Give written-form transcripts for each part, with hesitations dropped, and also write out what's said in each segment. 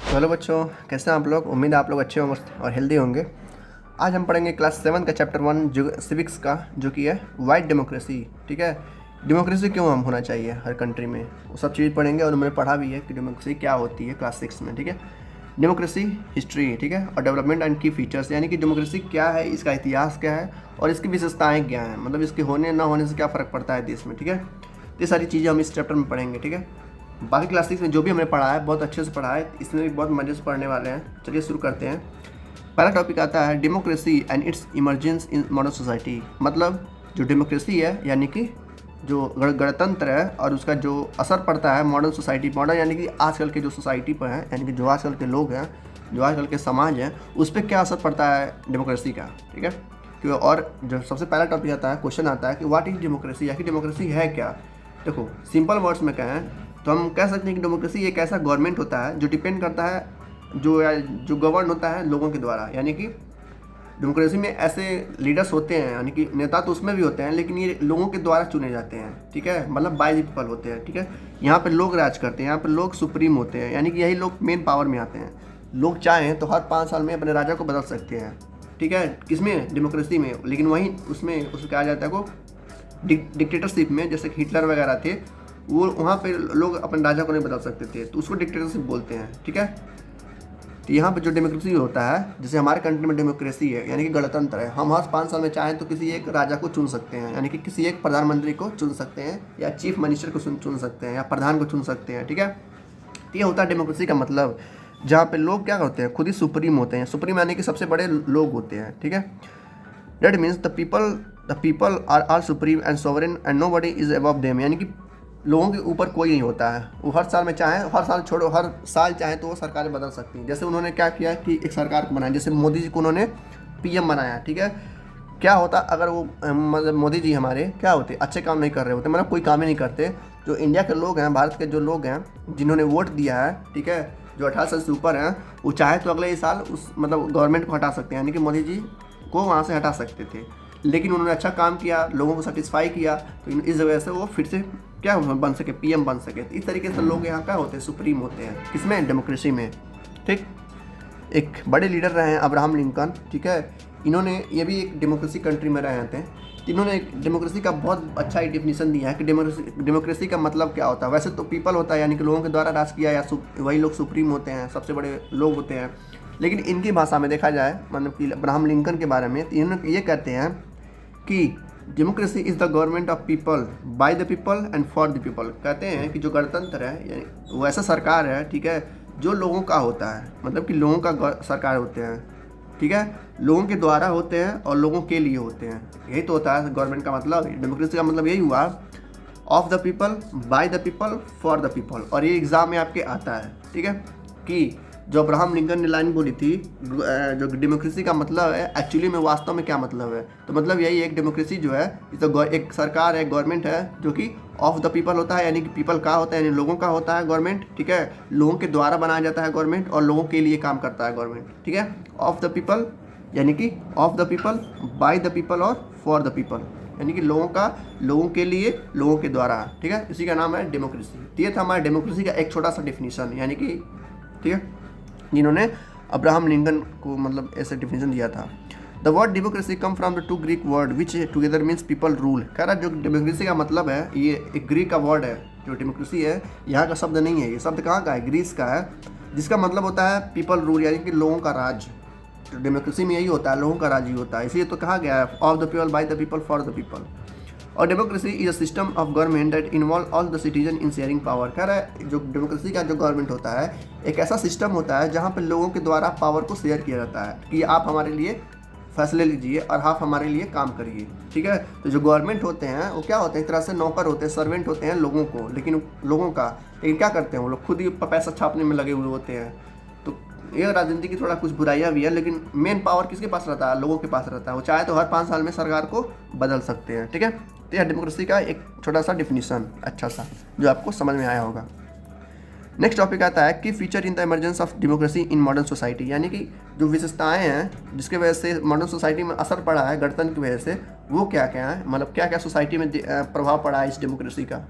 तो हेलो बच्चों, कैसे हैं आप लोग। उम्मीद है आप लोग अच्छे होंगे और हेल्दी होंगे। आज हम पढ़ेंगे क्लास 7 का चैप्टर 1 जो सिविक्स का, जो कि है वाइट डेमोक्रेसी। ठीक है, डेमोक्रेसी क्यों हम होना चाहिए हर कंट्री में, वो सब चीज़ पढ़ेंगे। और उन्होंने पढ़ा भी है कि डेमोक्रेसी क्या होती है क्लास 6 में। ठीक है, डेमोक्रेसी हिस्ट्री, ठीक है, और डेवलपमेंट एंड की फीचर्स, यानी कि डेमोक्रेसी क्या है, इसका इतिहास क्या है और इसकी विशेषताएँ क्या हैं, मतलब इसके होने ना होने से क्या फ़र्क पड़ता है देश में। ठीक है, तो ये सारी चीज़ें हम इस चैप्टर में पढ़ेंगे। ठीक है, बाकी क्लासेस में जो भी हमने पढ़ा है बहुत अच्छे से पढ़ा है, इसमें भी बहुत मज़े से पढ़ने वाले हैं। चलिए शुरू करते हैं। पहला टॉपिक आता है democracy and it's emergence in modern society. मतलब जो डेमोक्रेसी है यानी कि जो गणतंत्र है और उसका जो असर पड़ता है मॉडर्न सोसाइटी, मॉडर्न यानी कि आजकल के जो सोसाइटी पर है, यानी कि जो आजकल के लोग हैं, जो आजकल के समाज हैं, उस पर क्या असर पड़ता है डेमोक्रेसी का। ठीक है, क्यों। और जो सबसे पहला टॉपिक आता है, क्वेश्चन आता है कि व्हाट इज डेमोक्रेसी, या कि डेमोक्रेसी है क्या। देखो, सिंपल वर्ड्स में कहें तो हम कह सकते हैं कि डेमोक्रेसी एक ऐसा गवर्नमेंट होता है जो डिपेंड करता है, जो गवर्न होता है लोगों के द्वारा। यानी कि डेमोक्रेसी में ऐसे लीडर्स होते हैं, यानी कि नेता तो उसमें भी होते हैं, लेकिन ये लोगों के द्वारा चुने जाते हैं। ठीक है, मतलब बाय द पीपल होते हैं। ठीक है, यहाँ पे लोग राज करते हैं, यहाँ पे लोग सुप्रीम होते हैं, यानी कि यही लोग मेन पावर में आते हैं। लोग चाहें तो हर 5 साल में अपने राजा को बदल सकते हैं। ठीक है, किसमें, डेमोक्रेसी में। लेकिन वहीं उसमें उसको कहा जाता है को डिक्टेटरशिप में, जैसे कि हिटलर वगैरह थे, वो वहाँ पे लोग अपने राजा को नहीं बदल सकते थे, तो उसको डिक्टेटरशिप बोलते हैं। ठीक है, तो यहाँ पे जो डेमोक्रेसी होता है, जैसे हमारे कंट्री में डेमोक्रेसी है यानी कि गणतंत्र है, हम हर 5 साल में चाहें तो किसी एक राजा को चुन सकते हैं, यानी कि किसी एक प्रधानमंत्री को चुन सकते हैं, या चीफ मिनिस्टर को चुन सकते हैं, या प्रधान को चुन सकते हैं। ठीक है, तो ये होता है डेमोक्रेसी का मतलब, जहाँ पे लोग क्या करते हैं, खुद ही सुप्रीम होते हैं। सुप्रीम यानी कि सबसे बड़े लोग होते हैं। ठीक है, that means the people are supreme and sovereign and nobody is above them, यानी कि लोगों के ऊपर कोई नहीं होता है। वो हर साल में चाहे, हर साल छोड़ो, हर साल चाहे तो वो सरकारें बदल सकती हैं। जैसे उन्होंने क्या किया कि एक सरकार को बनाया, जैसे मोदी जी को उन्होंने पीएम बनाया। ठीक है, क्या होता अगर वो मतलब मोदी जी हमारे क्या होते, अच्छे काम नहीं कर रहे होते, मतलब कोई काम ही नहीं करते। जो इंडिया के लोग हैं, भारत के जो लोग हैं, जिन्होंने वोट दिया है, ठीक है, जो 18 साल से ऊपर हैं, वो चाहे तो अगले साल उस मतलब गवर्नमेंट को हटा सकते हैं, यानी कि मोदी जी को वहाँ से हटा सकते थे। लेकिन उन्होंने अच्छा काम किया, लोगों को सेटिस्फाई किया, तो इस वजह से वो फिर से क्या बन सके, पीएम बन सके। इस तरीके से लोग यहाँ क्या होते हैं, सुप्रीम होते हैं। किसमें, डेमोक्रेसी में। ठीक, एक बड़े लीडर रहे हैं अब्राहम लिंकन। ठीक है, इन्होंने ये भी एक डेमोक्रेसी कंट्री में रहे थे। इन्होंने एक डेमोक्रेसी का बहुत अच्छा ही डिफिनीसन दिया है कि डेमोक्रेसी का मतलब क्या होता है। वैसे तो पीपल होता है, यानी कि लोगों के द्वारा राज किया, या वही लोग सुप्रीम होते हैं, सबसे बड़े लोग होते हैं। लेकिन इनकी भाषा में देखा जाए, मतलब कि अब्राहम लिंकन के बारे में, तो इन्होंने ये कहते हैं कि democracy is the government of people by the people and for the people. कहते हैं कि जो गणतंत्र है, यानी वो ऐसा सरकार है, ठीक है, जो लोगों का होता है, मतलब कि लोगों का सरकार होते हैं। ठीक है, लोगों के द्वारा होते हैं और लोगों के लिए होते हैं। यही तो होता है गवर्नमेंट का मतलब। डेमोक्रेसी का मतलब यही हुआ, of the people by the people for the people. और ये एग्ज़ाम में आपके आता है। ठीक है, कि जो अब्राहम लिंकन ने लाइन बोली थी, जो डेमोक्रेसी का मतलब है, एक्चुअली में वास्तव में क्या मतलब है, तो मतलब यही एक डेमोक्रेसी जो है, तो एक सरकार है, गवर्नमेंट है, जो कि ऑफ द पीपल होता है, यानी कि पीपल का होता है, यानी लोगों का होता है गवर्नमेंट। ठीक है, लोगों के द्वारा बनाया जाता है गवर्नमेंट, और लोगों के लिए काम करता है गवर्नमेंट। ठीक है, ऑफ द पीपल यानी कि of the people, by the people और फॉर द पीपल, यानी कि लोगों का, लोगों के लिए, लोगों के द्वारा। ठीक है, इसी का नाम है डेमोक्रेसी। तो ये था हमारे डेमोक्रेसी का एक छोटा सा डिफिनीशन, यानी कि ठीक है, जिन्होंने अब्राहम लिंकन को मतलब ऐसे डिफिनीशन दिया था। The word democracy come from the 2 Greek word which together means people rule. कह रहा जो डेमोक्रेसी का मतलब है, ये एक ग्रीक का वर्ड है। जो डेमोक्रेसी है, यहाँ का शब्द नहीं है, ये शब्द कहाँ का है, ग्रीस का है, जिसका मतलब होता है पीपल रूल, यानी कि लोगों का राज। तो डेमोक्रेसी में यही होता है, लोगों का राज ही होता है। इसलिए तो कहा गया है of the people by the people for the people. और democracy is a system of government that involve all the citizen in sharing power. कह रहा है जो डेमोक्रेसी का जो गवर्नमेंट होता है, एक ऐसा सिस्टम होता है जहाँ पे लोगों के द्वारा पावर को शेयर किया जाता है, कि आप हमारे लिए फैसले लीजिए और आप हमारे लिए काम करिए। ठीक है, तो जो गवर्नमेंट होते हैं वो क्या होते हैं, एक तरह से नौकर होते हैं, सर्वेंट होते हैं लोगों को, लेकिन लोगों का, लेकिन क्या करते हैं वो लोग, खुद ही पैसा छापने में लगे हुए होते हैं। तो ये राजनीति की थोड़ा कुछ बुराइयां भी है, लेकिन मेन पावर किसके पास रहता है, लोगों के पास रहता है। वो चाहे तो हर 5 साल में सरकार को बदल सकते हैं। ठीक है, तो यह डेमोक्रेसी का एक छोटा सा डिफिनीशन, अच्छा सा, जो आपको समझ में आया होगा। नेक्स्ट टॉपिक आता है कि feature in the emergence of democracy in modern society, यानी कि जो विशेषताएं हैं जिसके वजह से मॉडर्न सोसाइटी में असर पड़ा है गणतंत्र की वजह से, वो क्या क्या है, मतलब क्या क्या सोसाइटी में प्रभाव पड़ा है इस डेमोक्रेसी का।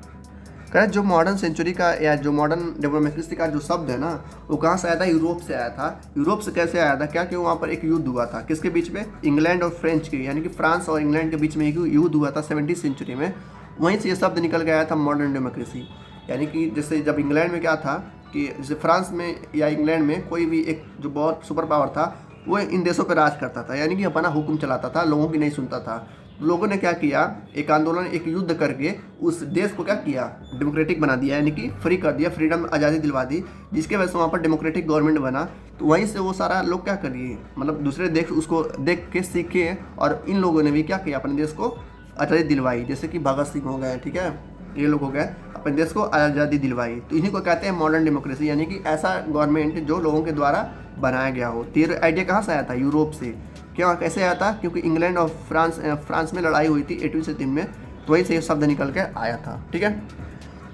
कह रहे जो मॉडर्न सेंचुरी का या जो मॉडर्न डेमोक्रेसी का जो शब्द है ना, वो कहाँ से आया था? यूरोप से आया था। यूरोप से कैसे आया था? क्या कि वहाँ पर एक युद्ध हुआ था, किसके बीच में? इंग्लैंड और फ्रेंच के, यानी कि फ्रांस और इंग्लैंड के बीच में एक युद्ध हुआ था 17वीं सेंचुरी में। वहीं से ये शब्द निकल के आया था मॉडर्न डेमोक्रेसी। यानी कि जैसे जब इंग्लैंड में क्या था कि जैसे फ्रांस में या इंग्लैंड में कोई भी एक जो बहुत सुपर पावर था वो इन देशों पर राज करता था, यानी कि अपना हुक्म चलाता था, लोगों की नहीं सुनता था। लोगों ने क्या किया, एक आंदोलन, एक युद्ध करके उस देश को क्या किया? डेमोक्रेटिक बना दिया, यानी कि फ्री कर दिया, फ्रीडम, आज़ादी दिलवा दी, जिसके वजह से वहाँ पर डेमोक्रेटिक गवर्नमेंट बना। तो वहीं से वो सारा लोग क्या करिए, मतलब दूसरे देश उसको देख के सीखे, और इन लोगों ने भी क्या किया, अपने देश को आज़ादी दिलवाई। जैसे कि भगत सिंह हो गए, ठीक है, ये लोग हो गए, अपने देश को आज़ादी दिलवाई। तो इन्हीं को कहते हैं मॉडर्न डेमोक्रेसी, यानी कि ऐसा गवर्नमेंट जो लोगों के द्वारा बनाया गया हो। तो ये आइडिया कहाँ से आया था? यूरोप से। क्या कैसे आया था? क्योंकि इंग्लैंड और फ्रांस में लड़ाई हुई थी 18वीं सदी में, तो वहीं से ये शब्द निकल के आया था, ठीक है।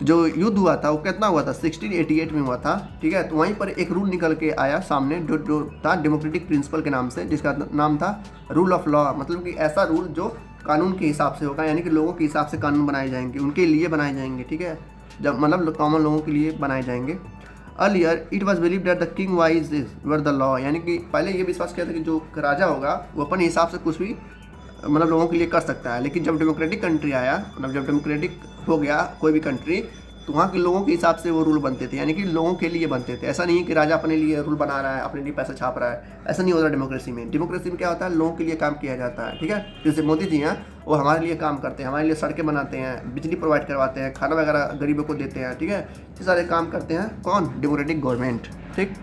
जो युद्ध हुआ था वो कितना हुआ था? 1688 में हुआ था, ठीक है। तो वहीं पर एक रूल निकल के आया सामने जो था डेमोक्रेटिक प्रिंसिपल के नाम से, जिसका नाम था रूल ऑफ लॉ। मतलब कि ऐसा रूल जो कानून के हिसाब से होगा, यानी कि लोगों के हिसाब से कानून बनाए जाएंगे, उनके लिए बनाए जाएंगे, ठीक है, जब मतलब कॉमन लोगों के लिए बनाए जाएंगे। Earlier it was believe that the king wise were the law, यानी कि पहले ये विश्वास किया था कि जो राजा होगा वो अपने हिसाब से कुछ भी मतलब लोगों के लिए कर सकता है। लेकिन जब डेमोक्रेटिक कंट्री आया, मतलब जब डेमोक्रेटिक हो गया कोई भी कंट्री, तो वहाँ के लोगों के हिसाब से वो रूल बनते थे, यानी कि लोगों के लिए बनते थे। ऐसा नहीं है कि राजा अपने लिए रूल बना रहा है, अपने लिए पैसा छाप रहा है, ऐसा नहीं होता डेमोक्रेसी में। डेमोक्रेसी में क्या होता है? लोगों के लिए काम किया जाता है, ठीक है। जैसे मोदी जी हैं, वो हमारे लिए काम करते हैं, हमारे लिए सड़कें बनाते हैं, बिजली प्रोवाइड करवाते हैं, खाना वगैरह गरीबों को देते हैं, ठीक है। ये सारे काम करते हैं कौन? डेमोक्रेटिक गवर्नमेंट, ठीक।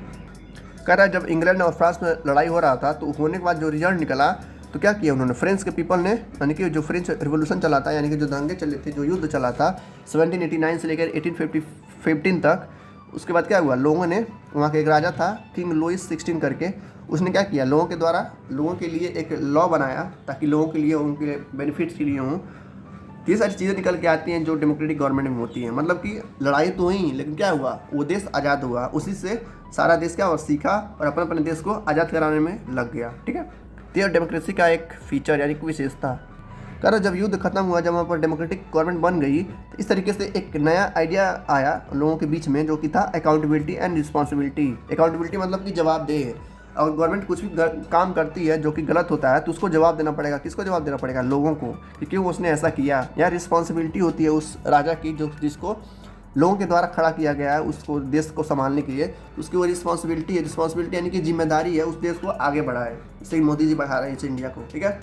कह रहा है जब इंग्लैंड और फ्रांस में लड़ाई हो रहा था, तो होने के बाद जो रिजल्ट निकला, तो क्या किया उन्होंने? फ्रेंच के पीपल ने, यानी कि जो फ्रेंच रिवोल्यूशन चला था, यानी कि जो दंगे चले थे, जो युद्ध चला था 1789 से लेकर 1815 तक, उसके बाद क्या हुआ? लोगों ने, वहाँ के एक राजा था किंग लुइस 16 करके, उसने क्या किया? लोगों के द्वारा लोगों के लिए एक लॉ बनाया, ताकि लोगों के लिए उनके बेनिफिट्स के लिए हों। ये सारी चीज़ें निकल के आती हैं जो डेमोक्रेटिक गवर्नमेंट में होती हैं। मतलब कि लड़ाई तो हुई, लेकिन क्या हुआ? वो देश आज़ाद हुआ, उसी से सारा देश क्या हुआ? सीखा और अपने अपने देश को आज़ाद कराने में लग गया, ठीक है। तो यह डेमोक्रेसी का एक फीचर, यानी कि विशेषता। कारण जब युद्ध खत्म हुआ, जब वहाँ पर डेमोक्रेटिक गवर्नमेंट बन गई, तो इस तरीके से एक नया आइडिया आया लोगों के बीच में, जो कि था अकाउंटेबिलिटी एंड रिस्पॉन्सिबिलिटी। अकाउंटेबिलिटी मतलब कि जवाबदेह। और गवर्नमेंट कुछ भी काम करती है जो कि गलत होता है, तो उसको जवाब देना पड़ेगा। किसको जवाब देना पड़ेगा? लोगों को, कि क्यों उसने ऐसा किया। या रिस्पॉन्सिबिलिटी होती है उस राजा की, जो जिसको लोगों के द्वारा खड़ा किया गया है उसको देश को संभालने के लिए, उसकी वो रिस्पॉन्सिबिलिटी है। रिस्पॉन्सिबिलिटी यानी कि जिम्मेदारी है, उस देश को आगे बढ़ाए। जैसे मोदी जी बढ़ा रहे हैं इस इंडिया को, ठीक है।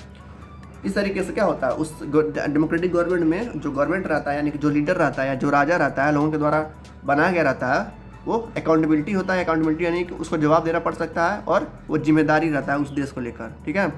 इस तरीके से क्या होता है, उस डेमोक्रेटिक गवर्नमेंट में जो गवर्नमेंट रहता है, यानी कि जो लीडर रहता है या जो राजा रहता है, लोगों के द्वारा बनाया गया रहता है, वो अकाउंटेबिलिटी होता है। अकाउंटेबिलिटी यानी कि उसको जवाब देना पड़ सकता है, और वो जिम्मेदारी रहता है उस देश को लेकर, ठीक है।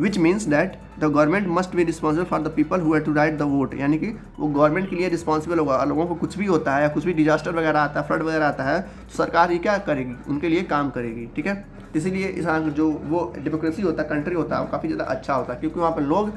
Which means that the government must be responsible for the people who have to right the vote, यानी कि वो गवर्नमेंट के लिए रिस्पॉन्सिबल होगा। लोगों को कुछ भी होता है या कुछ भी डिजास्टर वगैरह आता है, फ्लड वगैरह आता है, तो सरकार ये क्या करेगी? उनके लिए काम करेगी, ठीक है। इसीलिए इस जो वो डेमोक्रेसी होता है, कंट्री होता है, वो काफ़ी ज़्यादा अच्छा होता है, क्योंकि वहाँ पर लोग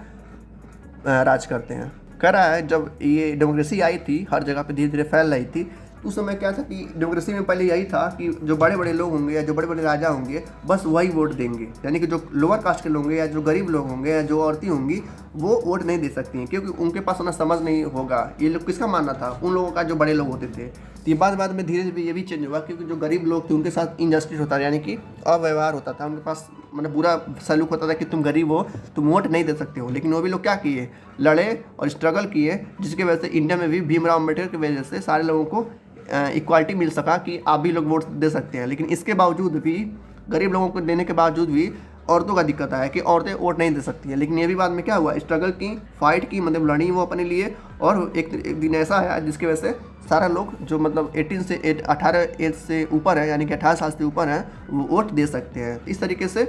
राज करते हैं। कह रहा है जब ये डेमोक्रेसी आई थी, हर जगह पे धीरे धीरे फैल रही थी, तो उस समय क्या था कि डेमोक्रेसी में पहले यही था कि जो बड़े बड़े लोग होंगे या जो बड़े बड़े राजा होंगे, बस वही वोट देंगे। यानी कि जो लोअर कास्ट के लोग होंगे या जो गरीब लोग होंगे या जो औरतें होंगी, वो वोट नहीं दे सकती हैं, क्योंकि उनके पास उन्हें समझ नहीं होगा। ये लोग किसका मानना था? उन लोगों का जो बड़े लोग होते थे। तो ये बाद में धीरे धीरे ये भी चेंज हुआ, क्योंकि जो गरीब लोग थे उनके साथ इनजस्टिस होता था, यानी कि अव्यवहार होता था, उनके पास मतलब बुरा सलूक होता था कि तुम गरीब हो, तुम वोट नहीं दे सकते हो। लेकिन वो भी लोग क्या किए? लड़े और स्ट्रगल किए, जिसकी वजह से इंडिया में भी भीमराव अम्बेडकर की वजह से सारे लोगों को इक्वालिटी मिल सका कि आप भी लोग वोट दे सकते हैं। लेकिन इसके बावजूद भी, गरीब लोगों को देने के बावजूद भी, औरतों का दिक्कत है कि औरतें वोट नहीं दे सकती हैं। लेकिन ये भी बाद में क्या हुआ? स्ट्रगल की, फाइट की, मतलब लड़ी वो अपने लिए। और एक दिन ऐसा आया जिसकी वजह से सारा लोग जो मतलब 18 एज से ऊपर है, यानी कि 18 साल से ऊपर हैं, वो वोट दे सकते हैं। इस तरीके से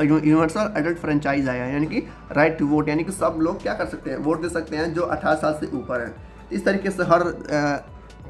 यूनिवर्सल एडल्ट फ्रेंचाइज आया, यानी कि राइट टू वोट, यानी कि सब लोग क्या कर सकते हैं? वोट दे सकते हैं जो 18 साल से ऊपर हैं। इस तरीके से हर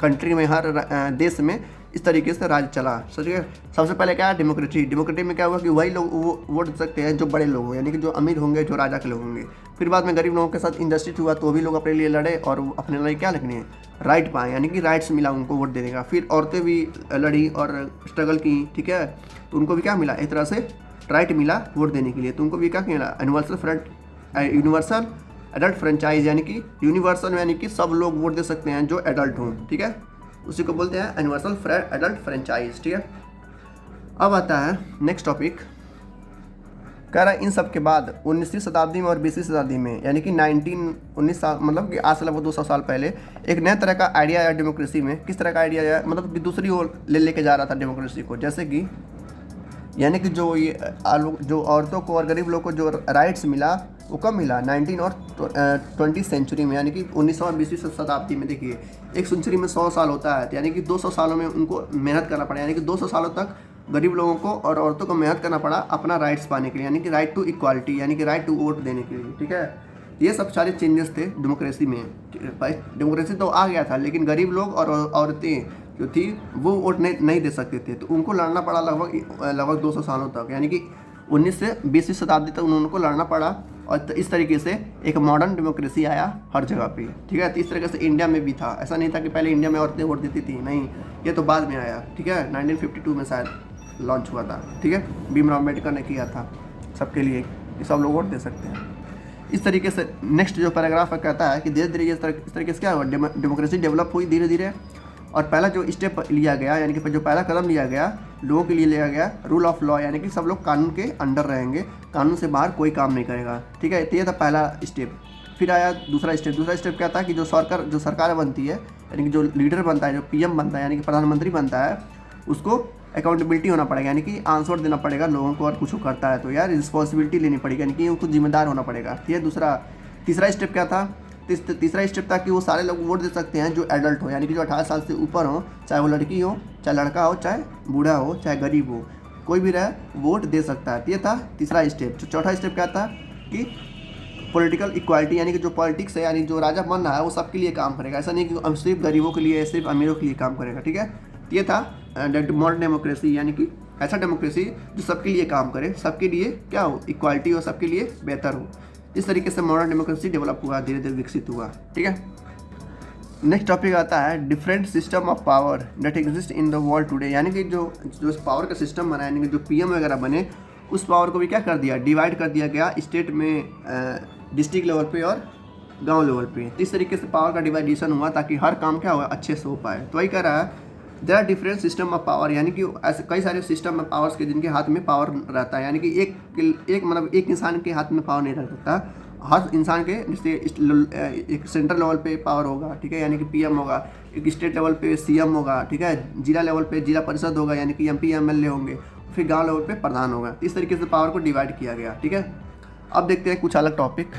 कंट्री में, हर देश में इस तरीके से राज चला। सोचिए, सबसे पहले क्या है? डेमोक्रेसी में क्या हुआ कि वही लोग वोट दे सकते हैं जो बड़े लोग हों, यानी कि जो अमीर होंगे, जो राजा के लोग होंगे। फिर बाद में गरीब लोगों के साथ इंजस्टिस हुआ, तो भी लोग अपने लिए लड़े और अपने लिए क्या लगने राइट पाए, यानी कि राइट्स मिला उनको वोट देने का। फिर औरतें भी लड़ी और स्ट्रगल की, ठीक है, तो उनको भी क्या मिला? एक तरह से राइट मिला वोट देने के लिए। तो उनको भी क्या मिला? यूनिवर्सल एडल्ट फ्रेंचाइज यानी कि यूनिवर्सल यानी कि सब लोग वोट दे सकते हैं जो एडल्ट हों, ठीक है, उसी को बोलते हैं यूनिवर्सल एडल्ट फ्रेंचाइज, ठीक है। अब आता है नेक्स्ट टॉपिक, कह रहा है इन सब के बाद 19वीं शताब्दी में और 20वीं शताब्दी में यानी कि 19 साल मतलब कि आज से लगभग 200 साल पहले एक नया तरह का आइडिया आया डेमोक्रेसी में। किस तरह का आइडिया आया, मतलब कि दूसरी ओर लेके जा रहा था डेमोक्रेसी को, जैसे कि यानी कि जो औरतों को और गरीब लोगों को जो राइट्स मिला वो कब मिला, 19 और 20 सेंचुरी में, यानी कि 19वीं और 20वीं शताब्दी में। देखिए एक सेंचुरी में 100 साल होता है, यानी कि 200 सालों में उनको मेहनत करना पड़ा, यानी कि 200 सालों तक गरीब लोगों को और औरतों को मेहनत करना पड़ा अपना राइट्स पाने के लिए, यानी कि राइट टू इक्वालिटी, यानी कि राइट टू वोट देने के लिए, ठीक है। ये सब सारे चेंजेस थे डेमोक्रेसी में। भाई डेमोक्रेसी तो आ गया था, लेकिन गरीब लोग और औरतें जो थी वो वोट नहीं दे सकते थे, तो उनको लड़ना पड़ा लगभग 200 सालों तक, यानी कि 19 से 20वीं शताब्दी तक उनको लड़ना पड़ा। और इस तरीके से एक मॉडर्न डेमोक्रेसी आया हर जगह पे, ठीक है। तो इस तरीके से इंडिया में भी था, ऐसा नहीं था कि पहले इंडिया में औरतें वोट देती थी, नहीं, ये तो बाद में आया, ठीक है। 1952 में शायद लॉन्च हुआ था, ठीक है, भीमराव अम्बेडकर ने किया था सबके लिए कि सब लोग वोट दे सकते हैं। इस तरीके से नेक्स्ट जो पैराग्राफ कहता है कि धीरे धीरे इस तरीके से क्या हुआ, डेमोक्रेसी डेवलप हुई धीरे धीरे। और पहला जो स्टेप लिया गया, यानी कि जो पहला कदम लिया गया लोगों के लिए लिया गया, रूल ऑफ लॉ, यानी कि सब लोग कानून के अंडर रहेंगे, कानून से बाहर कोई काम नहीं करेगा, ठीक है। तो ये था पहला स्टेप। फिर आया दूसरा स्टेप क्या था कि जो सरकार बनती है, यानी कि जो लीडर बनता है, जो पीएम बनता है, यानी कि प्रधानमंत्री बनता है, उसको अकाउंटेबिलिटी होना पड़ेगा, यानी कि आंसर देना पड़ेगा लोगों को, और कुछ करता है तो यार रिस्पॉन्सिबिलिटी लेनी पड़ेगी, यानी कि उनको जिम्मेदार होना पड़ेगा। ये तीसरा स्टेप क्या था, तीसरा स्टेप था कि वो सारे लोग वोट दे सकते हैं जो एडल्ट हो, यानी कि जो 18 साल से ऊपर हो, चाहे वो लड़की हो, चाहे लड़का हो, चाहे बूढ़ा हो, चाहे गरीब हो, कोई भी रहे वोट दे सकता है। ये था तीसरा स्टेप। जो चौथा स्टेप क्या था कि पॉलिटिकल इक्वालिटी, यानी कि जो पॉलिटिक्स है, यानी जो राजा बन रहा है वो सबके लिए काम करेगा, ऐसा नहीं कि सिर्फ गरीबों के लिए, सिर्फ अमीरों के लिए काम करेगा, ठीक है। ये था मॉडर्न डेमोक्रेसी, यानी कि ऐसा डेमोक्रेसी जो सबके लिए काम करे, सबके लिए क्या हो, इक्वालिटी हो, सबके लिए बेहतर हो। इस तरीके से मॉडर्न डेमोक्रेसी डेवलप हुआ, धीरे धीरे विकसित हुआ, ठीक है। नेक्स्ट टॉपिक आता है different system of power that exist in the world today, यानी कि जो पावर का सिस्टम बना, यानी कि जो पीएम वगैरह बने, उस पावर को भी क्या कर दिया, डिवाइड कर दिया गया स्टेट में, डिस्ट्रिक्ट लेवल पे और गांव लेवल पे। इस तरीके से पावर का डिवाइडेशन हुआ ताकि हर काम क्या हुआ अच्छे से हो पाए। तो वही कह रहा है there are different system of power, यानी कि ऐसे कई सारे सिस्टम ऑफ पावर्स के जिनके हाथ में पावर रहता है, यानी कि एक इंसान के हाथ में पावर नहीं रह सकता, हर इंसान के जैसे एक सेंट्रल लेवल पे पावर होगा, ठीक है, यानी कि पीएम होगा, एक स्टेट लेवल पे सीएम होगा, ठीक है, जिला लेवल पे जिला परिषद होगा, यानी कि एमपी एमएलए होंगे, फिर गांव लेवल पे प्रधान होगा। इस तरीके से पावर को डिवाइड किया गया, ठीक है। अब देखते हैं कुछ अलग टॉपिक।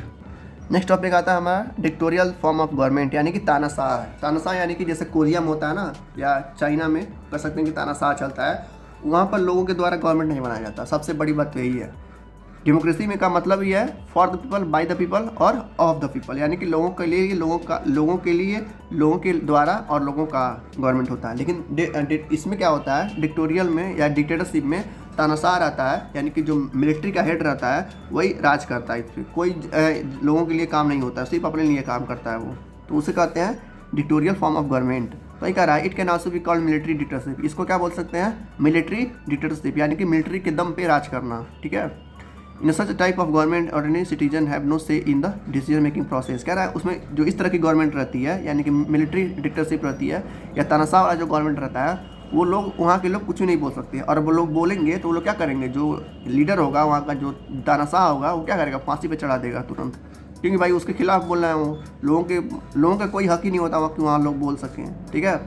नेक्स्ट टॉपिक आता है हमारा डिक्टोरियल फॉर्म ऑफ गवर्नमेंट, यानी कि तानाशाह। तानाशाह यानी कि जैसे कोरिया में होता है ना, या चाइना में कर सकते हैं कि तानाशाह चलता है, वहाँ पर लोगों के द्वारा गवर्नमेंट नहीं बनाया जाता। सबसे बड़ी बात तो यही है। डेमोक्रेसी में का मतलब ही है for the people, by the people और ऑफ द पीपल, यानी कि लोगों के लिए, लोगों के द्वारा और लोगों का गवर्नमेंट होता है। लेकिन इसमें क्या होता है, डिक्टोरियल में या डिक्टेटरशिप में तानाशाह रहता है, यानी कि जो मिलिट्री का हेड रहता है वही राज करता है, इस पर कोई लोगों के लिए काम नहीं होता, सिर्फ अपने लिए काम करता है वो, तो उसे कहते हैं डिक्टोरियल फॉर्म ऑफ गवर्नमेंट। तो ये कह रहा है it can also be called military dictatorship, इसको क्या बोल सकते हैं, मिलिट्री डिक्टेटरशिप, यानी कि मिलिट्री के दम पे राज करना, ठीक है। In such type of government ordinary citizen have no say in the decision making process. कह रहा है उसमें जो इस तरह की गवर्नमेंट रहती है, यानी कि मिलिट्री डिक्टेटरशिप रहती है या तानाशाह वाला जो गवर्नमेंट रहता है, वो लोग, वहाँ के लोग कुछ भी नहीं बोल सकते, और वो लोग बोलेंगे तो वो लोग क्या करेंगे, जो लीडर होगा वहाँ का, जो तानाशाह होगा, वो क्या करेगा, फांसी पे चढ़ा देगा तुरंत, क्योंकि भाई उसके खिलाफ बोल रहे हैं वो, लोगों का कोई हक ही नहीं होता वहाँ कि वहाँ लोग बोल सकें, ठीक है।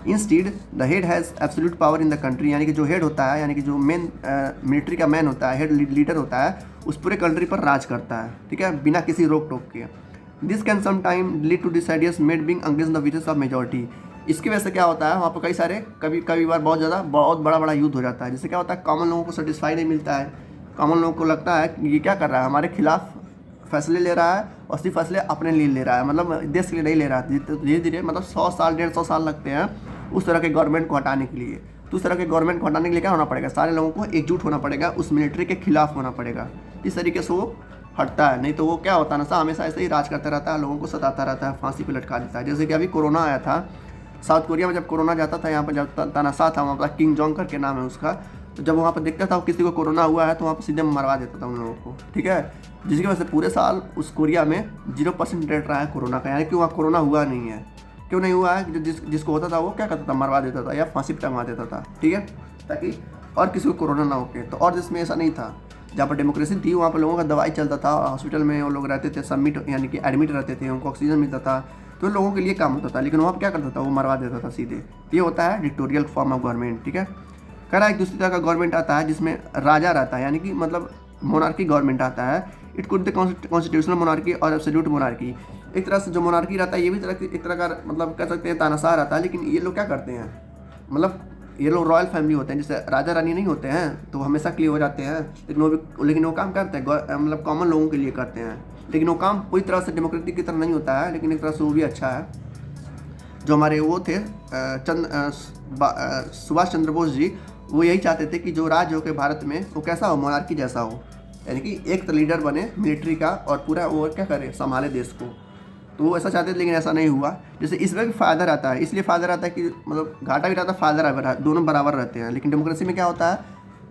Instead the head has absolute power in the country, यानी कि जो हेड होता है, यानी कि जो मेन मिलिट्री का मैन होता है, हेड लीडर होता है, उस पूरे कंट्री पर राज करता है, ठीक है, बिना किसी रोक टोक के। This can some time lead to decisions made being against the wishes of majority. इसकी वजह से क्या होता है, वहाँ पर कई सारे कभी बार बहुत बड़ा युद्ध हो जाता है, जिससे क्या होता है, कॉमन लोगों को सेटिस्फाई नहीं मिलता है, कॉमन लोगों को लगता है कि ये क्या कर रहा है, हमारे खिलाफ फैसले ले रहा है और सिर्फ फैसले अपने लिए ले रहा है, मतलब देश के लिए नहीं ले रहा है। धीरे धीरे मतलब 100 साल 150 साल लगते हैं उस तरह के गवर्नमेंट को हटाने के लिए। तो उस तरह के गवर्नमेंट को हटाने के लिए क्या होना पड़ेगा, सारे लोगों को एकजुट होना पड़ेगा, उस मिलिट्री के खिलाफ होना पड़ेगा, इस तरीके से वो हटता है। नहीं तो वो क्या होता है ना, हमेशा ऐसे ही राज करता रहता है, लोगों को सताता रहता है, फांसी पे लटका देता है। जैसे कि अभी कोरोना आया था साउथ कोरिया में, जब कोरोना जाता था, यहाँ पर जब तानाशाह था वहाँ पर, किंग जोंग करके नाम है उसका, तो जब वहाँ पर देखता था किसी को कोरोना हुआ है तो वहाँ पर सीधे मरवा देता था उन लोगों को, ठीक है। जिसकी वजह से पूरे साल उस कोरिया में 0% रेट रहा है कोरोना का, यानी कि वहाँ कोरोना हुआ नहीं है। क्यों नहीं हुआ है? जिसको होता था वो क्या करता था, मरवा देता था या फांसी पर टंगवा देता था, ठीक है, ताकि और किसी को कोरोना ना होके। तो और देश में ऐसा नहीं था। जहाँ पर डेमोक्रेसी थी वहाँ पर लोगों का दवाई चलता था, हॉस्पिटल में वो लोग रहते थे सबमिट, यानी कि एडमिट रहते थे, उनको ऑक्सीजन मिलता था, तो लोगों के लिए काम होता था। लेकिन वहाँ पर क्या करता था, वो मरवा देता था सीधे। ये होता है डिक्टोरियल फॉर्म ऑफ गवर्नमेंट, ठीक है। कह रहा है एक दूसरी तरह का गवर्नमेंट आता है जिसमें राजा रहता है, यानी कि मतलब मोनार्की गवर्नमेंट आता है। It could the constitutional monarchy और एब्सोल्यूट मोनार्की। एक तरह से जो मोनार्की रहता है ये भी एक तरह का मतलब कह सकते हैं तानाशाह रहता है। लेकिन ये लोग क्या करते हैं, मतलब ये लोग रॉयल फैमिली होते हैं, जैसे राजा रानी नहीं होते हैं तो हमेशा क्लियर हो जाते हैं, लेकिन वो काम करते हैं मतलब कॉमन लोगों के लिए करते हैं। लेकिन वो काम पूरी तरह से डेमोक्रेटिक की तरह नहीं होता है, लेकिन एक तरह से वो भी अच्छा है। जो हमारे वो थे सुभाष चंद्र बोस जी, वो यही चाहते थे कि जो राज्य हो के भारत में वो कैसा हो, मोनार्की जैसा हो, यानी कि एक लीडर बने मिलिट्री का और पूरा वो क्या करे, संभाले देश को। तो वो ऐसा चाहते थे, लेकिन ऐसा नहीं हुआ। जैसे इसमें भी फ़ायदा रहता है, इसलिए फ़ायदा रहता है कि मतलब घाटा भी रहता है, फ़ायदा रहता है, दोनों बराबर रहते हैं। लेकिन डेमोक्रेसी में क्या होता है,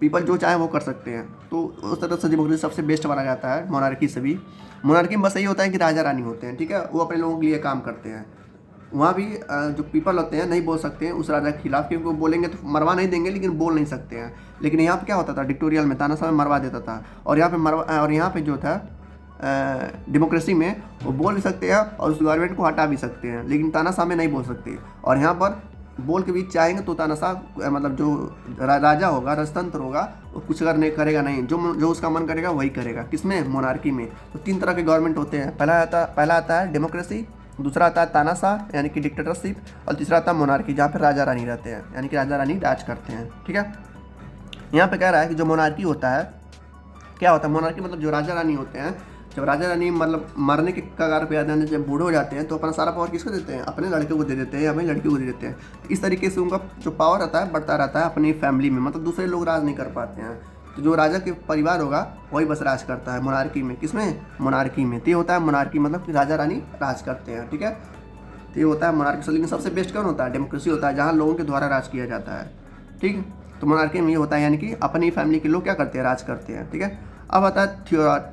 पीपल जो चाहे वो कर सकते हैं। तो उस तरह से डेमोक्रेसी सबसे बेस्ट माना जाता है मोनार्की से भी। मोनार्की में बस यही होता है कि राजा रानी होते हैं, ठीक है, वो अपने लोगों के लिए काम करते हैं। वहाँ भी जो पीपल होते हैं नहीं बोल सकते हैं उस राजा के खिलाफ, क्योंकि वो बोलेंगे तो मरवा नहीं देंगे, लेकिन बोल नहीं सकते हैं। लेकिन यहाँ पे क्या होता था, डिक्टोरियल में तानाशाह में मरवा देता था। और यहाँ पे जो था डेमोक्रेसी में वो बोल भी सकते हैं और उस गवर्नमेंट को हटा भी सकते हैं, लेकिन तानाशाह में नहीं बोल सकते। और यहाँ पर बोल के भी चाहेंगे तो तानाशाह मतलब जो राजा होगा, राजतंत्र होगा, वो कुछ करेगा नहीं, जो उसका मन करेगा वही करेगा। किसमें, मोनार्की में। तो 3 तरह के गवर्नमेंट होते हैं। पहला आता है डेमोक्रेसी, दूसरा आता है तानाशाह यानी कि डिक्टेटरशिप, और तीसरा आता है मोनार्की जहाँ पर राजा रानी रहते हैं, यानी कि राजा रानी राज करते हैं, ठीक है। यहाँ पे कह रहा है कि जो मोनार्की होता है, क्या होता है मोनार्की, मतलब जो राजा रानी होते हैं, जब राजा रानी मतलब मरने के कगार पे आते हैं, जब बूढ़े हो जाते हैं तो अपना सारा पावर किसको देते हैं, अपने लड़के को दे देते हैं या अपनी लड़की को दे देते हैं। इस तरीके से उनका जो पावर रहता है बढ़ता रहता है अपनी फैमिली में, मतलब दूसरे लोग राज नहीं कर पाते हैं। तो जो राजा के परिवार होगा वही बस राज करता है मोनार्की में। किसमें, मोनार्की में। तो ये होता है मोनार्की, मतलब कि राजा रानी राज करते हैं, ठीक है। तो ये होता है मोनार्की। लेकिन सबसे बेस्ट कौन होता है, डेमोक्रेसी होता है, जहाँ लोगों के द्वारा राज किया जाता है, ठीक। तो मोनार्की में ये होता है, यानी कि अपनी फैमिली के लोग क्या करते हैं, राज करते हैं, ठीक है। अब आता है